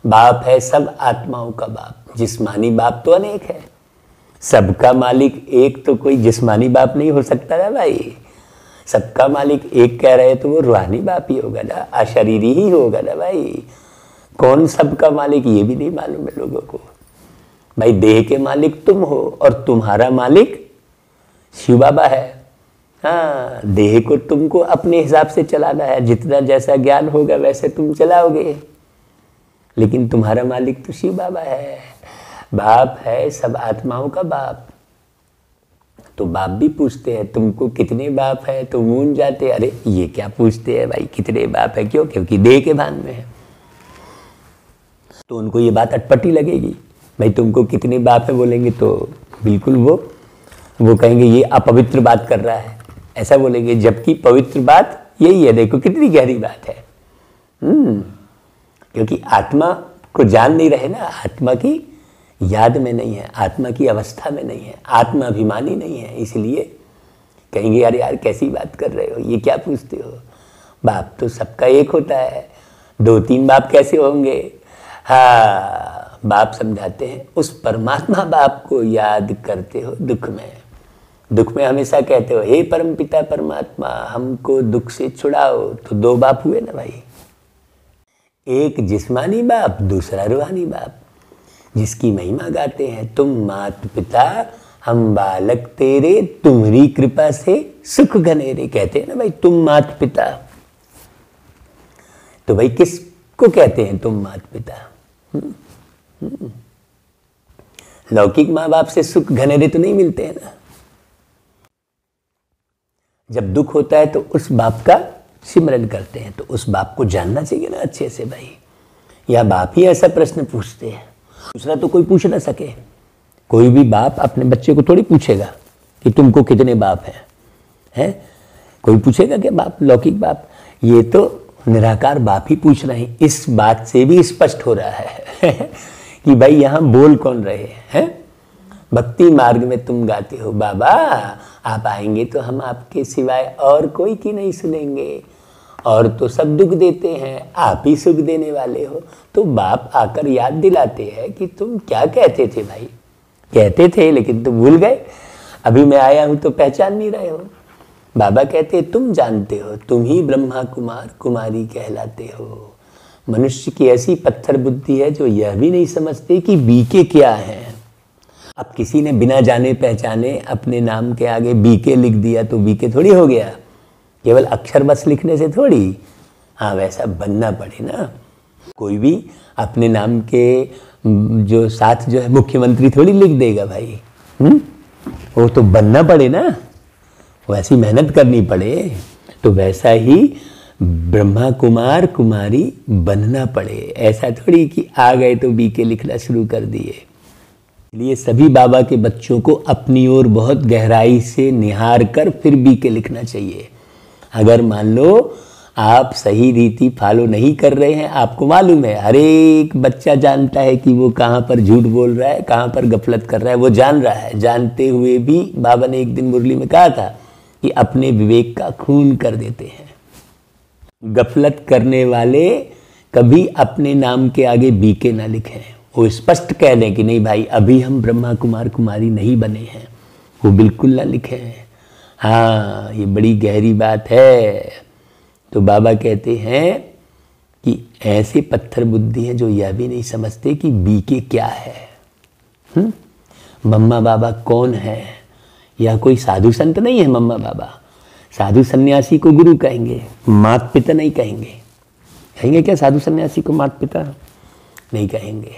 बाप है सब आत्माओं का बाप, जिस्मानी बाप तो अनेक है, सबका मालिक एक तो कोई जिस्मानी बाप नहीं हो सकता ना भाई। सबका मालिक एक कह रहे तो वो रूहानी बाप ही होगा ना, अशरीरी ही होगा ना भाई। कौन सबका मालिक ये भी नहीं मालूम है लोगों को भाई। देह के मालिक तुम हो और तुम्हारा मालिक शिव बाबा है। हाँ, देह को तुमको अपने हिसाब से चलाना है, जितना जैसा ज्ञान होगा वैसे तुम चलाओगे, लेकिन तुम्हारा मालिक तो शिव बाबा है। बाप है सब आत्माओं का बाप। तो बाप भी पूछते हैं तुमको कितने बाप है, तो मूंझ जाते, अरे ये क्या पूछते हैं भाई, कितने बाप है, क्यों? क्योंकि देह के भान में है। तो उनको ये बात अटपटी लगेगी भाई, तुमको कितने बाप है बोलेंगे तो बिल्कुल वो कहेंगे ये अपवित्र बात कर रहा है, ऐसा बोलेंगे। जबकि पवित्र बात यही है। देखो कितनी गहरी बात है। क्योंकि आत्मा को जान नहीं रहे ना, आत्मा की याद में नहीं है, आत्मा की अवस्था में नहीं है, आत्माभिमानी नहीं है, इसलिए कहेंगे यार यार कैसी बात कर रहे हो, ये क्या पूछते हो। बाप तो सबका एक होता है, 2-3 बाप कैसे होंगे। हाँ, बाप समझाते हैं उस परमात्मा बाप को याद करते हो दुख में। दुख में हमेशा कहते हो हे परमपिता परमात्मा हमको दुख से छुड़ाओ। तो 2 बाप हुए ना भाई, एक जिस्मानी बाप, दूसरा रूहानी बाप, जिसकी महिमा गाते हैं तुम मात पिता हम बालक तेरे, तुम्हारी कृपा से सुख घनेरे। कहते हैं ना भाई तुम मात पिता। तो भाई किसको कहते हैं तुम मात पिता? लौकिक माँ बाप से सुख घनेरे तो नहीं मिलते हैं ना। जब दुख होता है तो उस बाप का सिमरन करते हैं, तो उस बाप को जानना चाहिए ना अच्छे से भाई। या बाप ही ऐसा प्रश्न पूछते हैं, दूसरा तो कोई पूछ ना सके। कोई भी बाप अपने बच्चे को थोड़ी पूछेगा कि तुमको कितने बाप हैं? कोई पूछेगा क्या बाप, लौकिक बाप? ये तो निराकार बाप ही पूछ रहे हैं। इस बात से भी स्पष्ट हो रहा है कि भाई यहाँ बोल कौन रहे हैं। भक्ति मार्ग में तुम गाते हो बाबा आप आएंगे तो हम आपके सिवाय और कोई की नहीं सुनेंगे, और तो सब दुख देते हैं, आप ही सुख देने वाले हो। तो बाप आकर याद दिलाते हैं कि तुम क्या कहते थे भाई, कहते थे लेकिन तुम भूल गए, अभी मैं आया हूं तो पहचान नहीं रहे हो। बाबा कहते तुम जानते हो, तुम ही ब्रह्मा कुमार कुमारी कहलाते हो। मनुष्य की ऐसी पत्थर बुद्धि है जो यह भी नहीं समझते कि बीके क्या है। अब किसी ने बिना जाने पहचाने अपने नाम के आगे बीके लिख दिया तो बीके थोड़ी हो गया, केवल अक्षर बस लिखने से थोड़ी। हाँ, वैसा बनना पड़े ना। कोई भी अपने नाम के जो साथ जो है मुख्यमंत्री थोड़ी लिख देगा भाई। वो तो बनना पड़े ना, वैसी मेहनत करनी पड़े, तो वैसा ही ब्रह्मा कुमार कुमारी बनना पड़े। ऐसा थोड़ी कि आ गए तो बीके लिखना शुरू कर दिए। इसलिए सभी बाबा के बच्चों को अपनी ओर बहुत गहराई से निहार कर फिर बीके लिखना चाहिए। अगर मान लो आप सही रीति फॉलो नहीं कर रहे हैं, आपको मालूम है, हर एक बच्चा जानता है कि वो कहाँ पर झूठ बोल रहा है, कहाँ पर गफलत कर रहा है, वो जान रहा है। जानते हुए भी बाबा ने एक दिन मुरली में कहा था कि अपने विवेक का खून कर देते हैं। गफलत करने वाले कभी अपने नाम के आगे बीके ना लिखें, वो स्पष्ट कह दें कि नहीं भाई अभी हम ब्रह्मा कुमार कुमारी नहीं बने हैं, वो बिल्कुल ना लिखें। हाँ, ये बड़ी गहरी बात है। तो बाबा कहते हैं कि ऐसे पत्थर बुद्धि हैं जो यह भी नहीं समझते कि बीके क्या है। मम्मा बाबा कौन है? या कोई साधु संत नहीं है मम्मा बाबा। साधु सन्यासी को गुरु कहेंगे, माता पिता नहीं कहेंगे। कहेंगे क्या साधु सन्यासी को माता पिता? नहीं कहेंगे।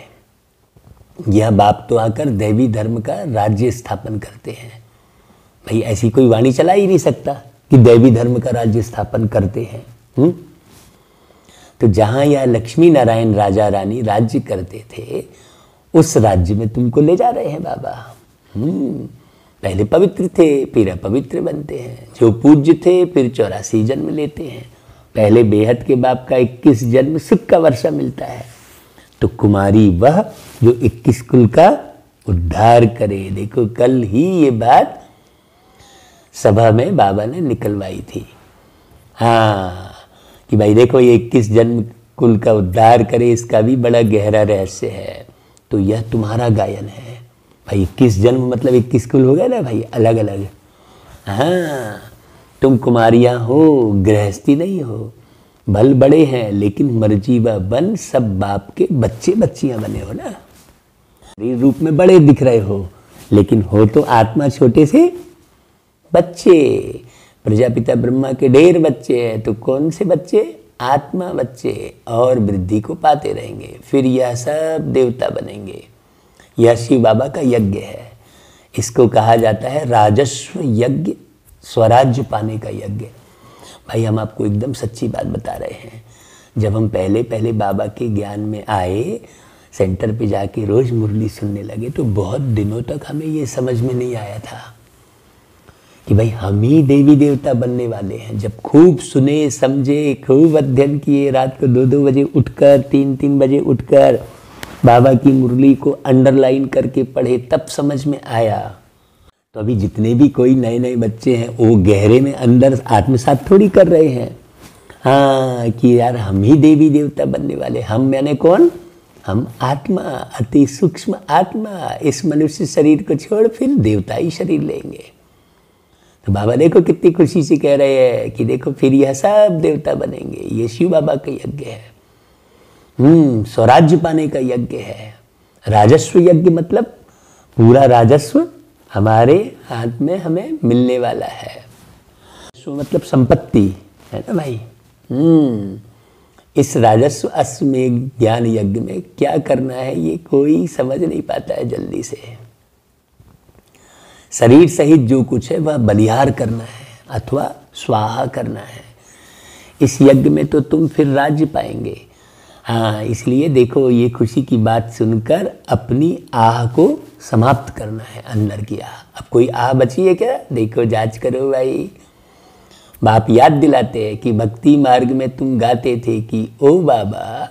यह बाप तो आकर दैवी धर्म का राज्य स्थापन करते हैं। भाई ऐसी कोई वाणी चला ही नहीं सकता कि दैवी धर्म का राज्य स्थापन करते हैं। तो जहां यह लक्ष्मी नारायण राजा रानी राज्य करते थे, उस राज्य में तुमको ले जा रहे हैं बाबा। पहले पवित्र थे, फिर अपवित्र बनते हैं। जो पूज्य थे फिर 84 जन्म लेते हैं। पहले बेहद के बाप का 21 जन्म सुख का वर्षा मिलता है। तो कुमारी वह जो 21 कुल का उद्धार करे। देखो कल ही ये बात सभा में बाबा ने निकलवाई थी। हाँ, कि भाई देखो ये 21 जन्म कुल का उद्धार करे, इसका भी बड़ा गहरा रहस्य है। तो यह तुम्हारा गायन है भाई। 21 जन्म मतलब 21 कुल हो गया ना भाई, अलग अलग। हाँ, तुम कुमारियाँ हो, गृहस्थी नहीं हो। बल बड़े हैं लेकिन मर्जी व बन सब बाप के बच्चे बच्चियाँ बने हो ना। शरीर रूप में बड़े दिख रहे हो, लेकिन हो तो आत्मा छोटे से बच्चे। प्रजापिता ब्रह्मा के ढेर बच्चे हैं, तो कौन से बच्चे? आत्मा बच्चे। और वृद्धि को पाते रहेंगे, फिर यह सब देवता बनेंगे। यह शिव बाबा का यज्ञ है। इसको कहा जाता है राजस्व यज्ञ, स्वराज्य पाने का यज्ञ। भाई हम आपको एकदम सच्ची बात बता रहे हैं। जब हम पहले पहले बाबा के ज्ञान में आए, सेंटर पे जाके रोज मुरली सुनने लगे, तो बहुत दिनों तक हमें ये समझ में नहीं आया था कि भाई हम ही देवी देवता बनने वाले हैं। जब खूब सुने, समझे, खूब अध्ययन किए, रात को 2-2 बजे उठकर, 3-3 बजे उठकर बाबा की मुरली को अंडरलाइन करके पढ़े, तब समझ में आया। तो अभी जितने भी कोई नए नए बच्चे हैं, वो गहरे में अंदर आत्मसात थोड़ी कर रहे हैं। हाँ, कि यार हम ही देवी देवता बनने वाले। हम मैंने कौन? हम आत्मा, अति सूक्ष्म आत्मा। इस मनुष्य शरीर को छोड़ फिर देवताई शरीर लेंगे। तो बाबा देखो कितनी खुशी से कह रहे हैं कि देखो फिर यह सब देवता बनेंगे। ये शिव बाबा का यज्ञ है। स्वराज्य पाने का यज्ञ है। राजस्व यज्ञ मतलब पूरा राजस्व हमारे हाथ में हमें मिलने वाला है। राजस्व मतलब संपत्ति है ना भाई। इस राजस्व अश्वमेध ज्ञान यज्ञ में क्या करना है ये कोई समझ नहीं पाता है जल्दी से। शरीर सहित जो कुछ है वह बलिहार करना है अथवा स्वाहा करना है। इस यज्ञ में तो तुम फिर राज्य पाएंगे। हाँ, इसलिए देखो ये खुशी की बात सुनकर अपनी आह को समाप्त करना है, अंदर की आह। अब कोई आह बची है क्या? देखो जांच करो भाई। बाप याद दिलाते हैं कि भक्ति मार्ग में तुम गाते थे कि ओ बाबा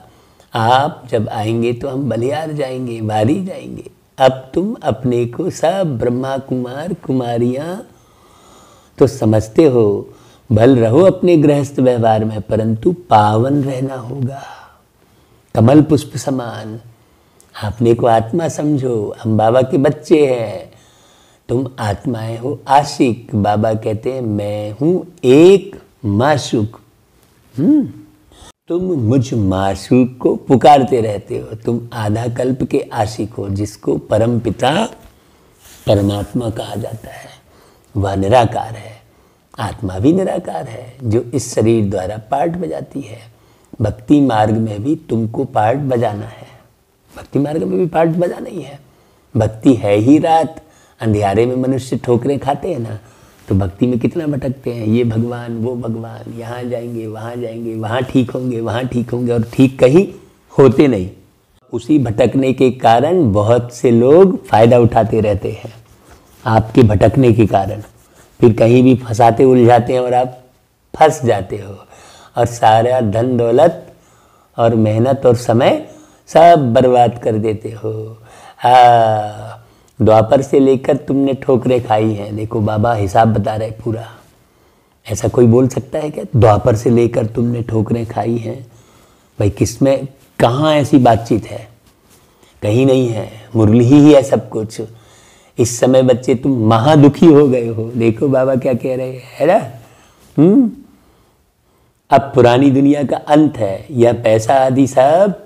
आप जब आएंगे तो हम बलिहार जाएंगे, वारी जाएंगे। अब तुम अपने को सब ब्रह्मा कुमार कुमारियाँ तो समझते हो। भल रहो अपने गृहस्थ व्यवहार में, परंतु पावन रहना होगा, कमल पुष्प समान। अपने को आत्मा समझो, हम बाबा के बच्चे हैं, तुम आत्माएं हो आशिक। बाबा कहते हैं मैं हूँ एक माशूक। तुम मुझ माशूक को पुकारते रहते हो। तुम आधा कल्प के आशिक हो, जिसको परम पिता परमात्मा कहा जाता है। वह निराकार है, आत्मा भी निराकार है, जो इस शरीर द्वारा पार्ट बजाती है। भक्ति मार्ग में भी तुमको पार्ट बजाना है। भक्ति मार्ग में भी पार्ट बजाना ही है। भक्ति है ही रात, अंधियारे में मनुष्य ठोकरें खाते हैं ना, तो भक्ति में कितना भटकते हैं, ये भगवान वो भगवान, यहाँ जाएंगे वहाँ ठीक होंगे वहाँ ठीक होंगे, और ठीक कहीं होते नहीं। उसी भटकने के कारण बहुत से लोग फायदा उठाते रहते हैं, आपके भटकने के कारण फिर कहीं भी फंसाते उलझाते हैं और आप फंस जाते हो, और सारा धन दौलत और मेहनत और समय सब बर्बाद कर देते हो। द्वापर से लेकर तुमने ठोकरें खाई हैं, देखो बाबा हिसाब बता रहे पूरा। ऐसा कोई बोल सकता है क्या, द्वापर से लेकर तुमने ठोकरें खाई हैं? भाई किसमें कहाँ ऐसी बातचीत है, कहीं नहीं है, मुरली ही है सब कुछ। इस समय बच्चे तुम महादुखी हो गए हो, देखो बाबा क्या कह रहे हैं ना। अब पुरानी दुनिया का अंत है, यह पैसा आदि सब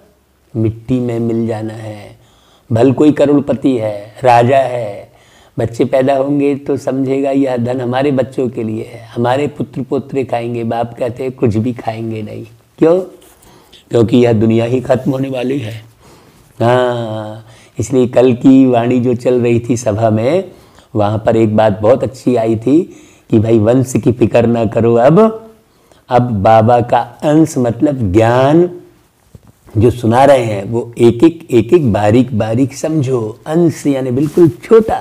मिट्टी में मिल जाना है। भल कोई करोड़पति है, राजा है, बच्चे पैदा होंगे तो समझेगा यह धन हमारे बच्चों के लिए है, हमारे पुत्र पोत्रे खाएंगे। बाप कहते हैं कुछ भी खाएंगे नहीं, क्यों? क्योंकि यह दुनिया ही खत्म होने वाली है। हाँ, इसलिए कल की वाणी जो चल रही थी सभा में, वहाँ पर एक बात बहुत अच्छी आई थी कि भाई वंश की फिक्र ना करो, अब बाबा का अंश मतलब ज्ञान जो सुना रहे हैं वो एक एक बारीक बारीक समझो। अंश यानी बिल्कुल छोटा।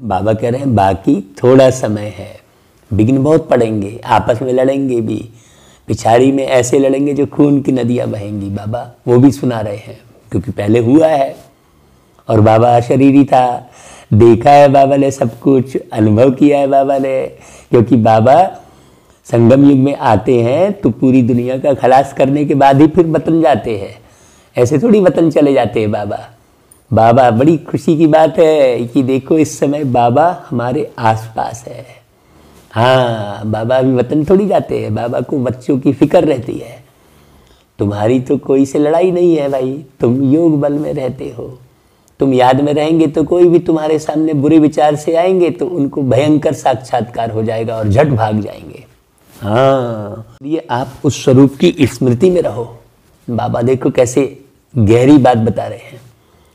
बाबा कह रहे हैं बाकी थोड़ा समय है, विघ्न बहुत पड़ेंगे, आपस में लड़ेंगे भी, पिछाड़ी में ऐसे लड़ेंगे जो खून की नदियां बहेंगी। बाबा वो भी सुना रहे हैं, क्योंकि पहले हुआ है और बाबा अशरीरी था, देखा है बाबा ने सब कुछ, अनुभव किया है बाबा ने। क्योंकि बाबा संगम युग में आते हैं तो पूरी दुनिया का खलास करने के बाद ही फिर वतन जाते हैं, ऐसे थोड़ी वतन चले जाते हैं बाबा। बड़ी खुशी की बात है कि देखो इस समय बाबा हमारे आसपास है। हाँ, बाबा अभी वतन थोड़ी जाते हैं, बाबा को बच्चों की फिक्र रहती है। तुम्हारी तो कोई से लड़ाई नहीं है भाई, तुम योग बल में रहते हो, तुम याद में रहेंगे तो कोई भी तुम्हारे सामने बुरे विचार से आएंगे तो उनको भयंकर साक्षात्कार हो जाएगा और झट भाग जाएंगे। हाँ, ये आप उस स्वरूप की स्मृति में रहो। बाबा देखो कैसे गहरी बात बता रहे हैं।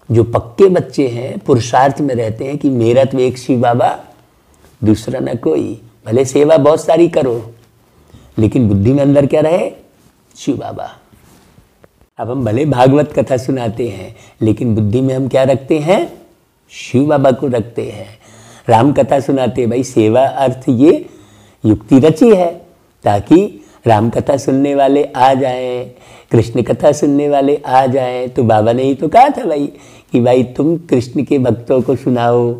जो पक्के बच्चे हैं पुरुषार्थ में रहते हैं कि मेरा तो एक शिव बाबा, दूसरा ना कोई। भले सेवा बहुत सारी करो लेकिन बुद्धि में अंदर क्या रहे, शिव बाबा। अब हम भले भागवत कथा सुनाते हैं लेकिन बुद्धि में हम क्या रखते हैं, शिव बाबा को रखते हैं। राम कथा सुनाते हैं, भाई सेवा अर्थ ये युक्ति रची है ताकि राम कथा सुनने वाले आ जाएं, कृष्ण कथा सुनने वाले आ जाएं। तो बाबा ने ही तो कहा था भाई कि भाई तुम कृष्ण के भक्तों को सुनाओ,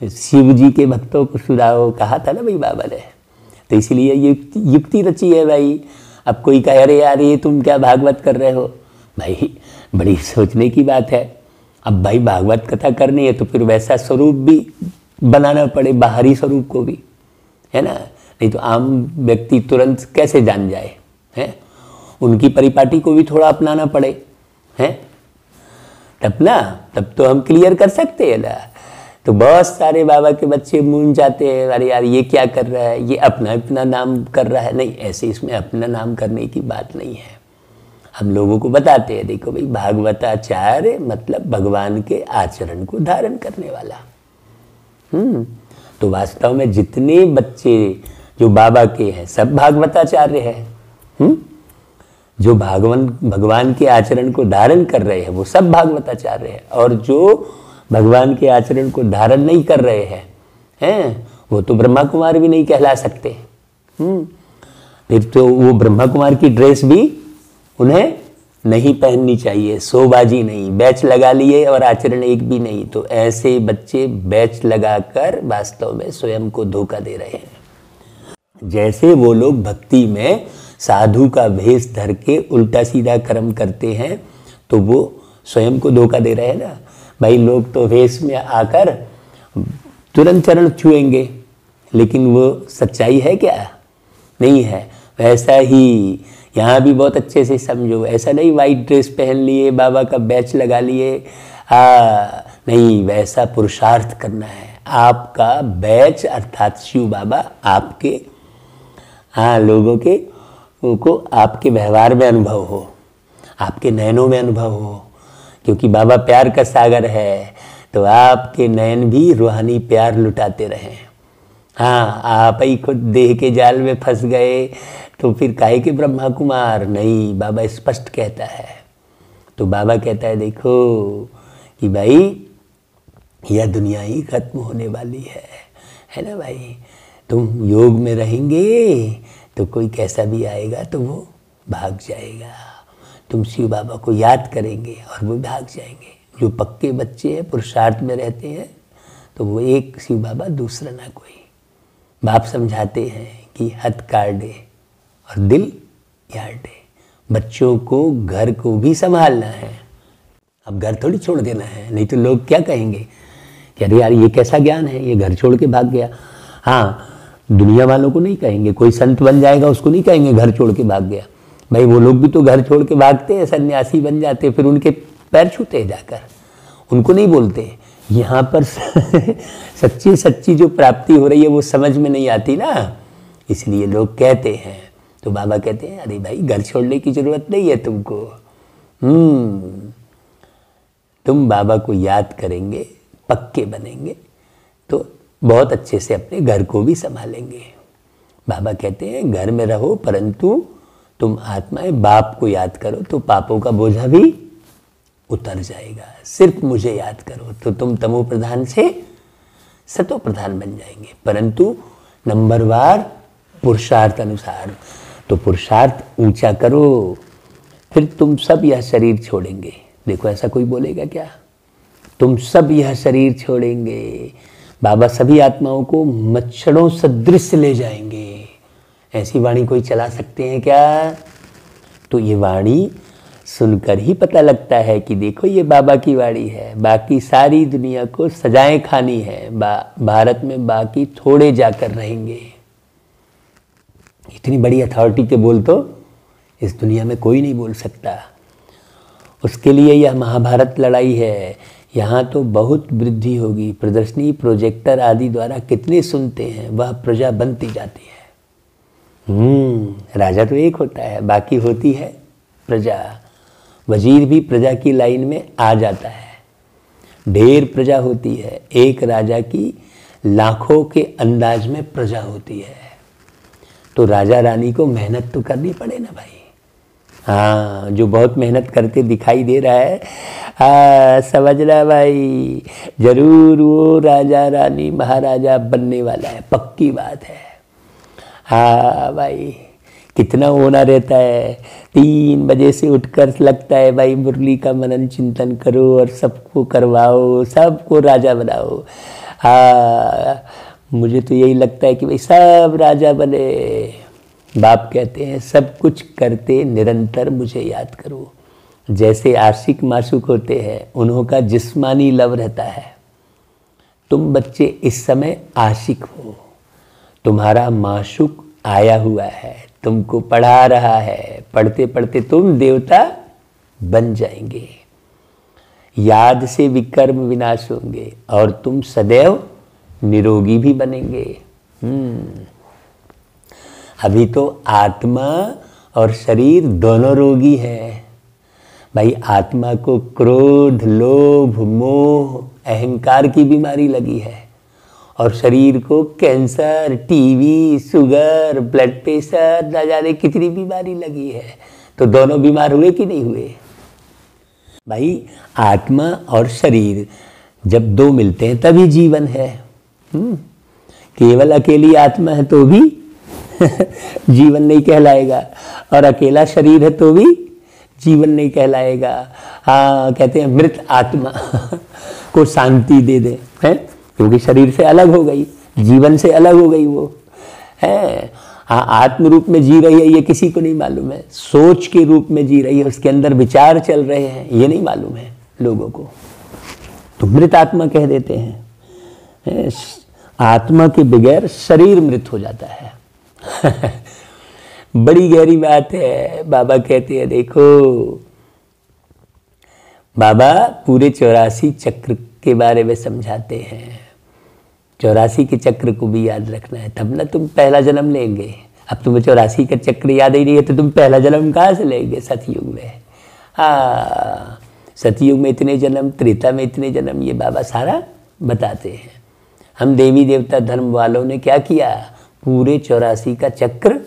शिव जी के भक्तों को सुनाओ, कहा था ना भाई बाबा ने। तो इसलिए ये युक्ति रची है भाई। अब कोई कहे अरे यार ये तुम क्या भागवत कर रहे हो, भाई बड़ी सोचने की बात है। अब भाई भागवत कथा करनी है तो फिर वैसा स्वरूप भी बनाना पड़े, बाहरी स्वरूप को भी, है ना। नहीं तो आम व्यक्ति तुरंत कैसे जान जाए, हैं? उनकी परिपाटी को भी थोड़ा अपनाना पड़े, हैं? तब तो हम क्लियर कर सकते हैं ना। तो बहुत सारे बाबा के बच्चे मूंझ जाते हैं, अरे यार ये क्या कर रहा है, ये अपना नाम कर रहा है। नहीं, ऐसे इसमें अपना नाम करने की बात नहीं है। हम लोगों को बताते हैं देखो भाई भागवताचार्य मतलब भगवान के आचरण को धारण करने वाला। तो वास्तव में जितने बच्चे जो बाबा के हैं सब भागवताचार्य हैं। जो भगवान के आचरण को धारण कर रहे हैं वो सब भागवताचार्य हैं, और जो भगवान के आचरण को धारण नहीं कर रहे हैं वो तो ब्रह्मा कुमार भी नहीं कहला सकते। फिर तो वो ब्रह्मा कुमार की ड्रेस भी उन्हें नहीं पहननी चाहिए, सोबाजी नहीं, बैच लगा लिए और आचरण एक भी नहीं। तो ऐसे बच्चे बैच लगाकर वास्तव में स्वयं को धोखा दे रहे हैं। जैसे वो लोग भक्ति में साधु का भेष धर के उल्टा सीधा कर्म करते हैं तो वो स्वयं को धोखा दे रहे हैं ना भाई। लोग तो भेष में आकर तुरंत चरण छुएंगे लेकिन वो सच्चाई है क्या, नहीं है। वैसा ही यहाँ भी बहुत अच्छे से समझो, ऐसा नहीं वाइट ड्रेस पहन लिए बाबा का बैच लगा लिए, नहीं, वैसा पुरुषार्थ करना है। आपका बैच अर्थात शिव बाबा आपके लोगों के को आपके व्यवहार में अनुभव हो, आपके नयनों में अनुभव हो, क्योंकि बाबा प्यार का सागर है। तो आपके नयन भी रूहानी प्यार लुटाते रहें। हाँ, आप ही खुद देह के जाल में फंस गए तो फिर काहे के ब्रह्मा कुमार? नहीं, बाबा स्पष्ट कहता है। तो बाबा कहता है देखो कि भाई यह दुनिया ही खत्म होने वाली है ना भाई। तुम योग में रहेंगे तो कोई कैसा भी आएगा तो वो भाग जाएगा। तुम शिव बाबा को याद करेंगे और वो भाग जाएंगे। जो पक्के बच्चे हैं, पुरुषार्थ में रहते हैं, तो वो एक शिव बाबा, दूसरा ना कोई। बाप समझाते हैं कि हथ काट दे और दिल यार दे। बच्चों को, घर को भी संभालना है। अब घर थोड़ी छोड़ देना है, नहीं तो लोग क्या कहेंगे कि अरे यार ये कैसा ज्ञान है, ये घर छोड़ के भाग गया। हाँ, दुनिया वालों को नहीं कहेंगे, कोई संत बन जाएगा उसको नहीं कहेंगे घर छोड़ के भाग गया। भाई वो लोग भी तो घर छोड़ के भागते हैं, सन्यासी बन जाते, फिर उनके पैर छूते हैं जाकर, उनको नहीं बोलते। यहाँ पर सच्ची सच्ची जो प्राप्ति हो रही है वो समझ में नहीं आती ना, इसलिए लोग कहते हैं। तो बाबा कहते हैं अरे भाई घर छोड़ने की जरूरत नहीं है तुमको। तुम बाबा को याद करेंगे, पक्के बनेंगे तो बहुत अच्छे से अपने घर को भी संभालेंगे। बाबा कहते हैं घर में रहो परंतु तुम आत्माएं बाप को याद करो तो पापों का बोझा भी उतर जाएगा। सिर्फ मुझे याद करो तो तुम तमो प्रधान से सतो प्रधान बन जाएंगे, परंतु नंबरवार पुरुषार्थ अनुसार। तो पुरुषार्थ ऊंचा करो, फिर तुम सब यह शरीर छोड़ेंगे। देखो ऐसा कोई बोलेगा क्या? तुम सब यह शरीर छोड़ेंगे। बाबा सभी आत्माओं को मच्छरों सदृश ले जाएंगे। ऐसी वाणी कोई चला सकते हैं क्या? तो ये वाणी सुनकर ही पता लगता है कि देखो ये बाबा की वाणी है। बाकी सारी दुनिया को सजाएं खानी है, भारत में बाकी थोड़े जाकर रहेंगे। इतनी बड़ी अथॉरिटी के बोल तो इस दुनिया में कोई नहीं बोल सकता। उसके लिए यह महाभारत लड़ाई है। यहाँ तो बहुत वृद्धि होगी। प्रदर्शनी, प्रोजेक्टर आदि द्वारा कितने सुनते हैं, वह प्रजा बनती जाती है। राजा तो एक होता है, बाकी होती है प्रजा। वजीर भी प्रजा की लाइन में आ जाता है। ढेर प्रजा होती है, एक राजा की लाखों के अंदाज में प्रजा होती है। तो राजा रानी को मेहनत तो करनी पड़े ना भाई। हाँ, जो बहुत मेहनत करते दिखाई दे रहा है, हाँ समझना भाई, जरूर वो राजा रानी महाराजा बनने वाला है, पक्की बात है। हाँ भाई, कितना होना रहता है। 3 बजे से उठकर लगता है भाई मुरली का मनन चिंतन करो और सबको करवाओ, सबको राजा बनाओ। हाँ, मुझे तो यही लगता है कि भाई सब राजा बने। बाप कहते हैं सब कुछ करते निरंतर मुझे याद करो। जैसे आशिक माशूक होते हैं, उन्हों का जिस्मानी लव रहता है। तुम बच्चे इस समय आशिक हो, तुम्हारा माशूक आया हुआ है, तुमको पढ़ा रहा है। पढ़ते पढ़ते तुम देवता बन जाएंगे। याद से विकर्म विनाश होंगे और तुम सदैव निरोगी भी बनेंगे। अभी तो आत्मा और शरीर दोनों रोगी हैं भाई। आत्मा को क्रोध, लोभ, मोह, अहंकार की बीमारी लगी है और शरीर को cancer, TB, sugar, blood pressure, ना जाने कितनी बीमारी लगी है। तो दोनों बीमार हुए कि नहीं हुए भाई? आत्मा और शरीर जब दो मिलते हैं तभी जीवन है। केवल अकेली आत्मा है तो भी जीवन नहीं कहलाएगा, और अकेला शरीर है तो भी जीवन नहीं कहलाएगा। हाँ, कहते हैं मृत आत्मा को शांति दे दे, है, क्योंकि शरीर से अलग हो गई, जीवन से अलग हो गई वो है। हाँ, आत्म रूप में जी रही है ये किसी को नहीं मालूम है। सोच के रूप में जी रही है, उसके अंदर विचार चल रहे हैं, ये नहीं मालूम है लोगों को। तो मृत आत्मा कह देते हैं। आत्मा के बगैर शरीर मृत हो जाता है। बड़ी गहरी बात है। बाबा कहते हैं देखो, बाबा पूरे 84 चक्र के बारे में समझाते हैं। 84 के चक्र को भी याद रखना है, तब ना तुम पहला जन्म लेंगे। अब तुम्हें 84 का चक्र याद ही नहीं है तो तुम पहला जन्म कहाँ से लेंगे? सतयुग में। सतयुग में इतने जन्म, त्रेता में इतने जन्म, ये बाबा सारा बताते हैं। हम देवी देवता धर्म वालों ने क्या किया, पूरे 84 का चक्र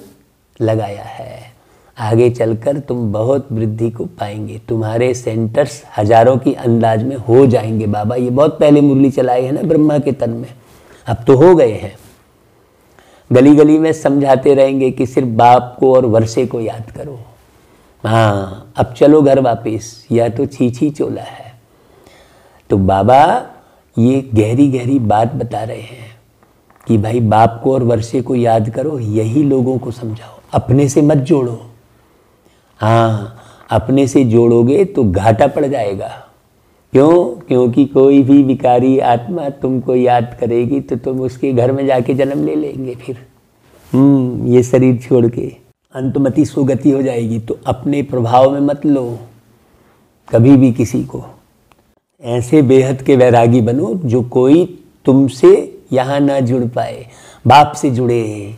लगाया है। आगे चलकर तुम बहुत वृद्धि को पाएंगे, तुम्हारे सेंटर्स हजारों की अंदाज में हो जाएंगे। बाबा ये बहुत पहले मुरली चलाए हैं ना ब्रह्मा के तन में, अब तो हो गए हैं। गली गली में समझाते रहेंगे कि सिर्फ बाप को और वर्षे को याद करो। हाँ, अब चलो घर वापिस, या तो छीछी चोला है। तो बाबा ये गहरी गहरी बात बता रहे हैं कि भाई बाप को और वर्षे को याद करो, यही लोगों को समझाओ, अपने से मत जोड़ो। हाँ, अपने से जोड़ोगे तो घाटा पड़ जाएगा। क्यों? क्योंकि कोई भी विकारी आत्मा तुमको याद करेगी तो तुम उसके घर में जाके जन्म ले लेंगे फिर। ये शरीर छोड़ के अंतमति सुगति हो जाएगी। तो अपने प्रभाव में मत लो कभी भी किसी को। ऐसे बेहद के वैरागी बनो जो कोई तुमसे यहाँ ना जुड़ पाए, बाप से जुड़े।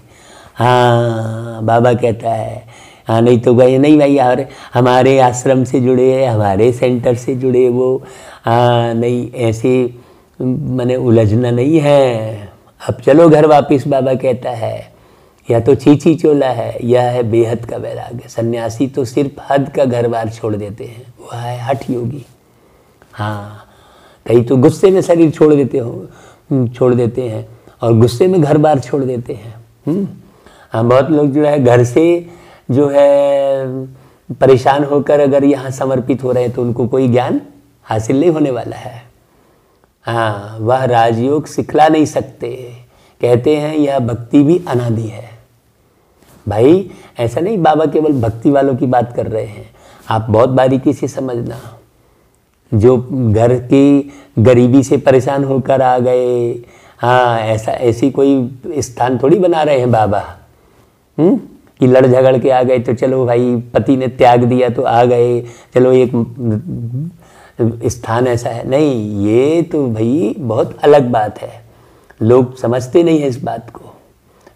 हाँ, बाबा कहता है हाँ, नहीं तो भाई नहीं भाई यार हमारे आश्रम से जुड़े, हमारे सेंटर से जुड़े वो, हाँ नहीं ऐसे मैंने उलझना नहीं है। अब चलो घर वापस, बाबा कहता है। या तो छीछी चोला है, यह है बेहद का वैराग्य। सन्यासी तो सिर्फ हद का घर बार छोड़ देते हैं, वह है हठ योगी। हाँ, कई तो गुस्से में शरीर छोड़ देते हैं और गुस्से में घर बार छोड़ देते हैं। हाँ, बहुत लोग जो है घर से जो है परेशान होकर अगर यहाँ समर्पित हो रहे हैं तो उनको कोई ज्ञान हासिल नहीं होने वाला है। हाँ, वह राजयोग सिखला नहीं सकते। कहते हैं यह भक्ति भी अनादि है। भाई ऐसा नहीं बाबा केवल भक्ति वालों की बात कर रहे हैं, आप बहुत बारीकी से समझना। जो घर की गरीबी से परेशान होकर आ गए, हाँ ऐसी कोई स्थान थोड़ी बना रहे हैं बाबा कि लड़ झगड़ के आ गए तो चलो भाई पति ने त्याग दिया तो आ गए, चलो एक स्थान ऐसा है। नहीं, ये तो भाई बहुत अलग बात है। लोग समझते नहीं है इस बात को,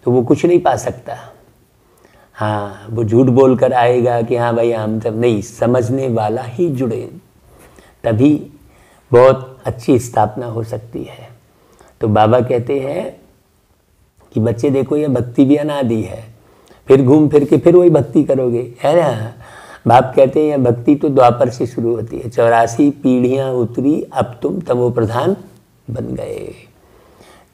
तो वो कुछ नहीं पा सकता। हाँ, वो झूठ बोल कर आएगा कि हाँ भाई हम सब नहीं, समझने वाला ही जुड़े, तभी बहुत अच्छी स्थापना हो सकती है। तो बाबा कहते हैं कि बच्चे देखो ये भक्ति भी अनादि है, फिर घूम फिर के फिर वही भक्ति करोगे, है ना। बाप कहते हैं यह भक्ति तो द्वापर से शुरू होती है, 84 पीढ़ियाँ उतरी, अब तुम तमो प्रधान बन गए।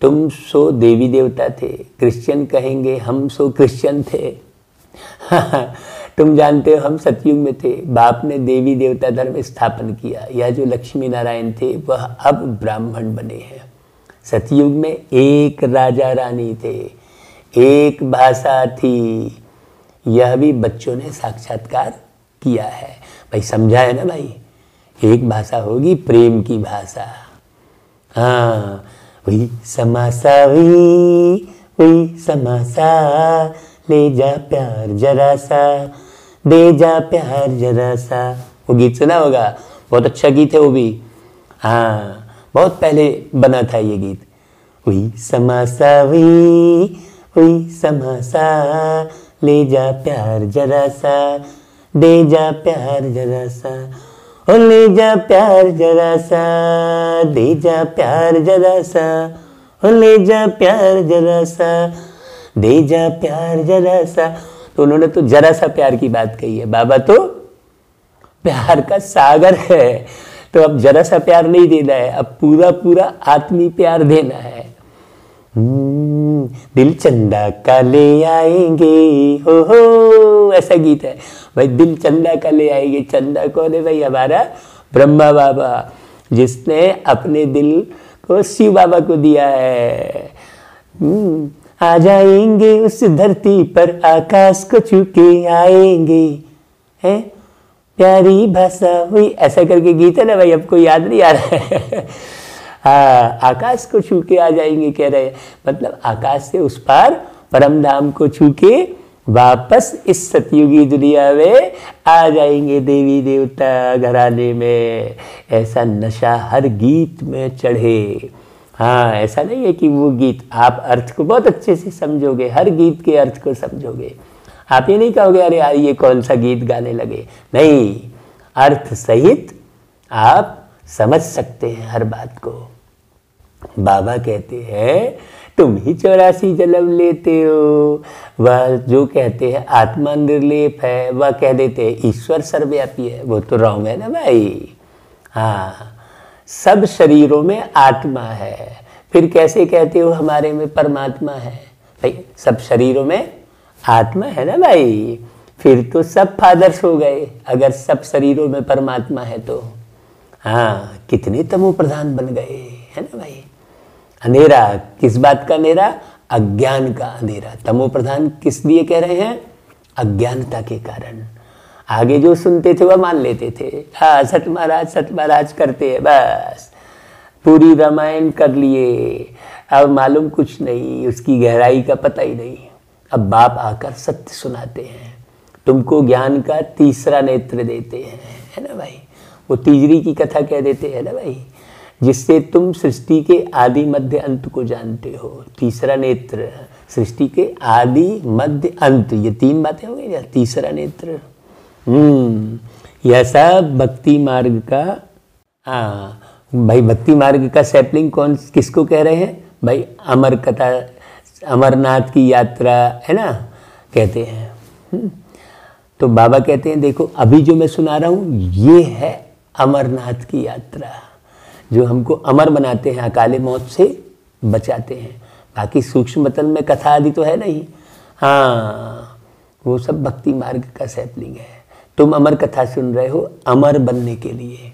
तुम सो देवी देवता थे, क्रिश्चियन कहेंगे हम सो क्रिश्चियन थे। तुम जानते हो हम सतयुग में थे, बाप ने देवी देवता धर्म स्थापन किया। यह जो लक्ष्मी नारायण थे वह अब ब्राह्मण बने हैं। सतयुग में एक राजा रानी थे, एक भाषा थी, यह भी बच्चों ने साक्षात्कार किया है। भाई समझा है ना भाई, एक भाषा होगी प्रेम की भाषा। हाँ, वही समासा वही समासा, ले जा प्यार जरा सा, दे जा प्यार जरा सा। वो गीत सुना होगा, बहुत अच्छा गीत है वो भी। हाँ, बहुत पहले बना था ये गीत। वही समासा वही समासा, ले जा प्यार जरा सा, दे जा प्यार जरा सा, ओ ले जा प्यार जरा सा, दे जा प्यार जरा सा, ओ ले जा प्यार जरा सा, दे जा प्यार जरा सा। तो उन्होंने तो जरा सा प्यार की बात कही है, बाबा तो प्यार का सागर है। तो अब जरा सा प्यार नहीं देना है, अब पूरा पूरा आत्मी प्यार देना है। दिल चंदा का ले आएंगे, हो ऐसा गीत है भाई, दिल चंदा का ले आएंगे। चंदा कौन है भाई? हमारा ब्रह्मा बाबा, जिसने अपने दिल को शिव बाबा को दिया है। आ जाएंगे उस धरती पर, आकाश को छू के आएंगे, है प्यारी भाषा हुई, ऐसा करके गीत है ना भाई, आपको याद नहीं आ रहा है। हाँ, आकाश को छू के आ जाएंगे कह रहे हैं, मतलब आकाश से उस पार परम धाम को छू के वापस इस सतयुगी दुनिया में आ जाएंगे देवी देवता घराने में। ऐसा नशा हर गीत में चढ़े। हाँ, ऐसा नहीं है कि वो गीत आप अर्थ को बहुत अच्छे से समझोगे, हर गीत के अर्थ को समझोगे। आप ये नहीं कहोगे अरे यार ये कौन सा गीत गाने लगे, नहीं, अर्थ सहित आप समझ सकते हैं हर बात को। बाबा कहते हैं तुम ही 84 जन्म लेते हो। वह जो कहते हैं आत्मा निर्लेप है, वह कह देते हैं ईश्वर सर्वव्यापी है। वो तो रॉन्ग है ना भाई। हाँ, सब शरीरों में आत्मा है, फिर कैसे कहते हो हमारे में परमात्मा है? भाई सब शरीरों में आत्मा है ना भाई, फिर तो सब फादर्स हो गए अगर सब शरीरों में परमात्मा है तो। हाँ, कितने तमो प्रधान बन गए है ना भाई। अंधेरा, किस बात का अंधेरा? अज्ञान का अंधेरा। तमो प्रधान किस लिए कह रहे हैं? अज्ञानता के कारण। आगे जो सुनते थे वह मान लेते थे, हाँ सत महाराज करते हैं, बस पूरी रामायण कर लिए, अब मालूम कुछ नहीं, उसकी गहराई का पता ही नहीं। अब बाप आकर सत्य सुनाते हैं, तुमको ज्ञान का तीसरा नेत्र देते हैं, है ना भाई। वो तीसरी की कथा कह देते हैं ना भाई, जिससे तुम सृष्टि के आदि मध्य अंत को जानते हो। तीसरा नेत्र, सृष्टि के आदि मध्य अंत, ये तीन बातें हो गई। तीसरा नेत्र, यह सब भक्ति मार्ग का। हाँ भाई, भक्ति मार्ग का सैपलिंग कौन किसको कह रहे हैं भाई? अमर कथा, अमरनाथ की यात्रा है ना, कहते हैं। तो बाबा कहते हैं देखो अभी जो मैं सुना रहा हूँ ये है अमरनाथ की यात्रा, जो हमको अमर बनाते हैं, अकाले मौत से बचाते हैं। बाकी सूक्ष्म मतल में कथा आदि तो है नहीं। हाँ, वो सब भक्ति मार्ग का सैपलिंग है। तुम अमर कथा सुन रहे हो अमर बनने के लिए,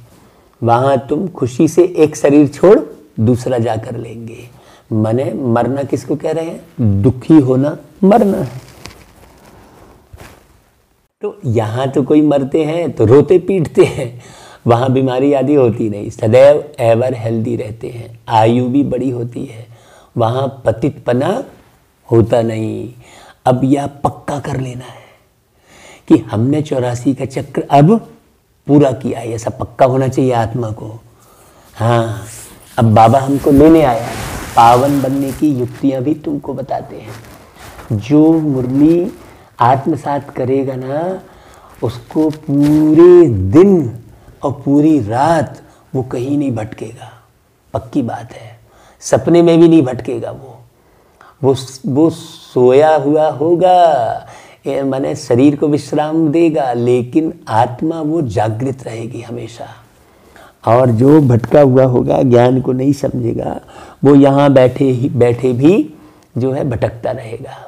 वहाँ तुम खुशी से एक शरीर छोड़ दूसरा जाकर लेंगे। मने मरना किसको कह रहे हैं? दुखी होना मरना है। तो यहाँ तो कोई मरते हैं तो रोते पीटते हैं, वहाँ बीमारी आदि होती नहीं, सदैव एवर हेल्दी रहते हैं, आयु भी बड़ी होती है, वहाँ पतितपना होता नहीं। अब यह पक्का कर लेना है कि हमने 84 का चक्र अब पूरा किया है, ऐसा पक्का होना चाहिए आत्मा को। हाँ, अब बाबा हमको लेने आया है, पावन बनने की युक्तियाँ भी तुमको बताते हैं। जो मुरली आत्मसात करेगा ना, उसको पूरे दिन और पूरी रात वो कहीं नहीं भटकेगा, पक्की बात है। सपने में भी नहीं भटकेगा वो सोया हुआ होगा, माने शरीर को विश्राम देगा, लेकिन आत्मा वो जागृत रहेगी हमेशा। और जो भटका हुआ होगा, ज्ञान को नहीं समझेगा, वो यहाँ बैठे भी जो है भटकता रहेगा,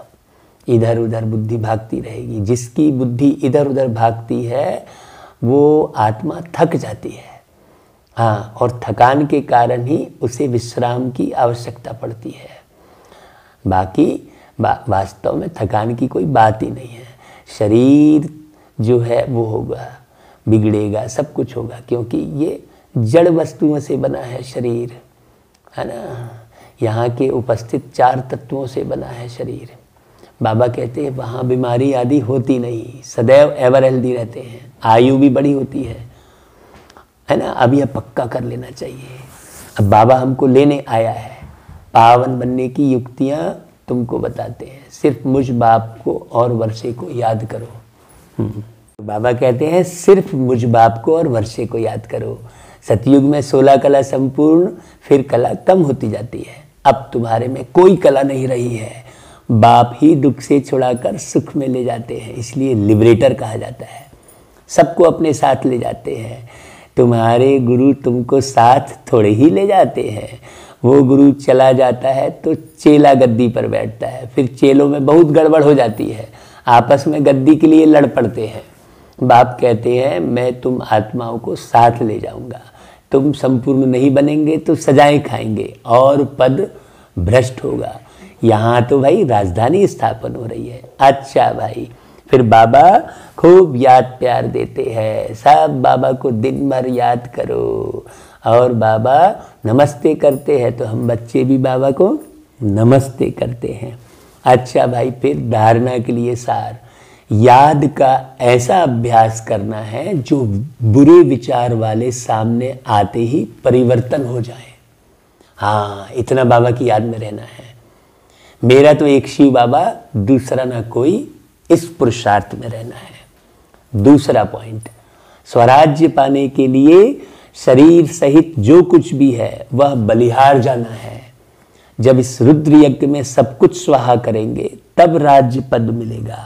इधर उधर बुद्धि भागती रहेगी। जिसकी बुद्धि इधर उधर भागती है वो आत्मा थक जाती है। हाँ, और थकान के कारण ही उसे विश्राम की आवश्यकता पड़ती है। बाकी वास्तव में थकान की कोई बात ही नहीं है। शरीर जो है वो होगा, बिगड़ेगा, सब कुछ होगा, क्योंकि ये जड़ वस्तुओं से बना है शरीर, है ना। यहाँ के उपस्थित 4 तत्वों से बना है शरीर। बाबा कहते हैं वहाँ बीमारी आदि होती नहीं, सदैव एवर हेल्दी रहते हैं, आयु भी बड़ी होती है ना। अब यह पक्का कर लेना चाहिए। अब बाबा हमको लेने आया है, पावन बनने की युक्तियाँ तुमको बताते हैं, सिर्फ मुझ बाप को और वर्षे को याद करो। बाबा कहते हैं सिर्फ मुझ बाप को और वर्षे को याद करो। सतयुग में 16 कला संपूर्ण, फिर कला कम होती जाती है। अब तुम्हारे में कोई कला नहीं रही है, बाप ही दुख से छुड़ाकर सुख में ले जाते हैं, इसलिए लिबरेटर कहा जाता है। सबको अपने साथ ले जाते हैं। तुम्हारे गुरु तुमको साथ थोड़े ही ले जाते हैं, वो गुरु चला जाता है तो चेला गद्दी पर बैठता है, फिर चेलों में बहुत गड़बड़ हो जाती है, आपस में गद्दी के लिए लड़ पड़ते हैं। बाप कहते हैं मैं तुम आत्माओं को साथ ले जाऊंगा, तुम संपूर्ण नहीं बनेंगे तो सजाएं खाएंगे और पद भ्रष्ट होगा। यहाँ तो भाई राजधानी स्थापन हो रही है। अच्छा भाई, फिर बाबा खूब याद प्यार देते हैं, सब बाबा को दिन भर याद करो। और बाबा नमस्ते करते हैं तो हम बच्चे भी बाबा को नमस्ते करते हैं। अच्छा भाई, फिर धारणा के लिए सार, याद का ऐसा अभ्यास करना है जो बुरे विचार वाले सामने आते ही परिवर्तन हो जाए। हाँ, इतना बाबा की याद में रहना है। मेरा तो एक शिव बाबा, दूसरा ना कोई, इस पुरुषार्थ में रहना है। दूसरा पॉइंट, स्वराज्य पाने के लिए शरीर सहित जो कुछ भी है वह बलिहार जाना है। जब इस रुद्र यज्ञ में सब कुछ स्वाहा करेंगे तब राज्य पद मिलेगा।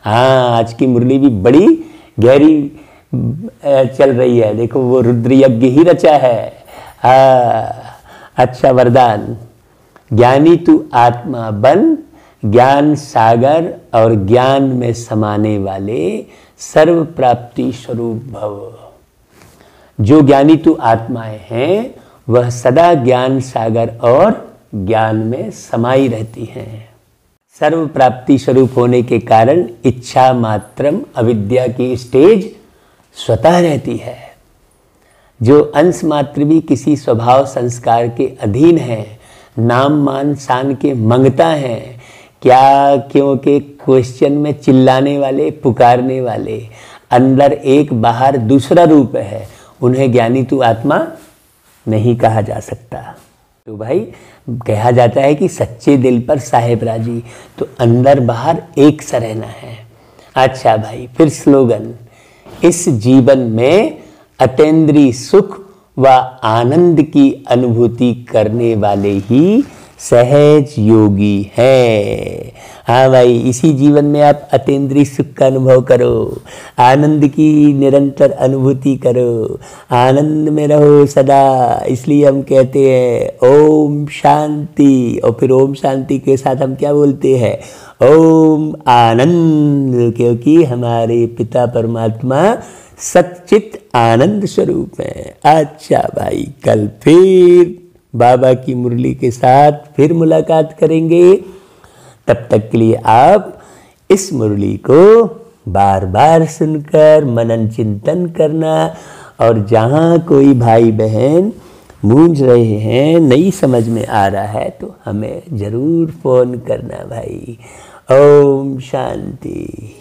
हाँ, आज की मुरली भी बड़ी गहरी चल रही है। देखो वो रुद्र यज्ञ ही रचा है। अच्छा वरदान, ज्ञानी तू आत्मा बन, ज्ञान सागर और ज्ञान में समाने वाले सर्व प्राप्ति स्वरूप भव। जो ज्ञानी तू आत्माएं हैं वह सदा ज्ञान सागर और ज्ञान में समाई रहती हैं। सर्व प्राप्ति स्वरूप होने के कारण इच्छा मात्रम अविद्या की स्टेज स्वतः रहती है। जो अंश मात्र भी किसी स्वभाव संस्कार के अधीन है, नाम मान शान के मंगता है, क्या क्योंकि क्वेश्चन में चिल्लाने वाले, पुकारने वाले, अंदर एक बाहर दूसरा रूप है, उन्हें ज्ञानी तू आत्मा नहीं कहा जा सकता। तो भाई कहा जाता है कि सच्चे दिल पर साहेब राजी, तो अंदर बाहर एक सा रहना है। अच्छा भाई, फिर स्लोगन, इस जीवन में अतीन्द्रिय सुख व आनंद की अनुभूति करने वाले ही सहज योगी है। हाँ भाई, इसी जीवन में आप अतीन्द्रिय सुख का अनुभव करो, आनंद की निरंतर अनुभूति करो, आनंद में रहो सदा। इसलिए हम कहते हैं ओम शांति, और फिर ओम शांति के साथ हम क्या बोलते हैं, ओम आनंद, क्योंकि हमारे पिता परमात्मा सच्चित आनंद स्वरूप है। अच्छा भाई, कल फिर बाबा की मुरली के साथ फिर मुलाकात करेंगे। तब तक के लिए आप इस मुरली को बार बार सुनकर मनन चिंतन करना, और जहाँ कोई भाई बहन मूंझ रहे हैं, नहीं समझ में आ रहा है, तो हमें ज़रूर फ़ोन करना भाई। ओम शांति।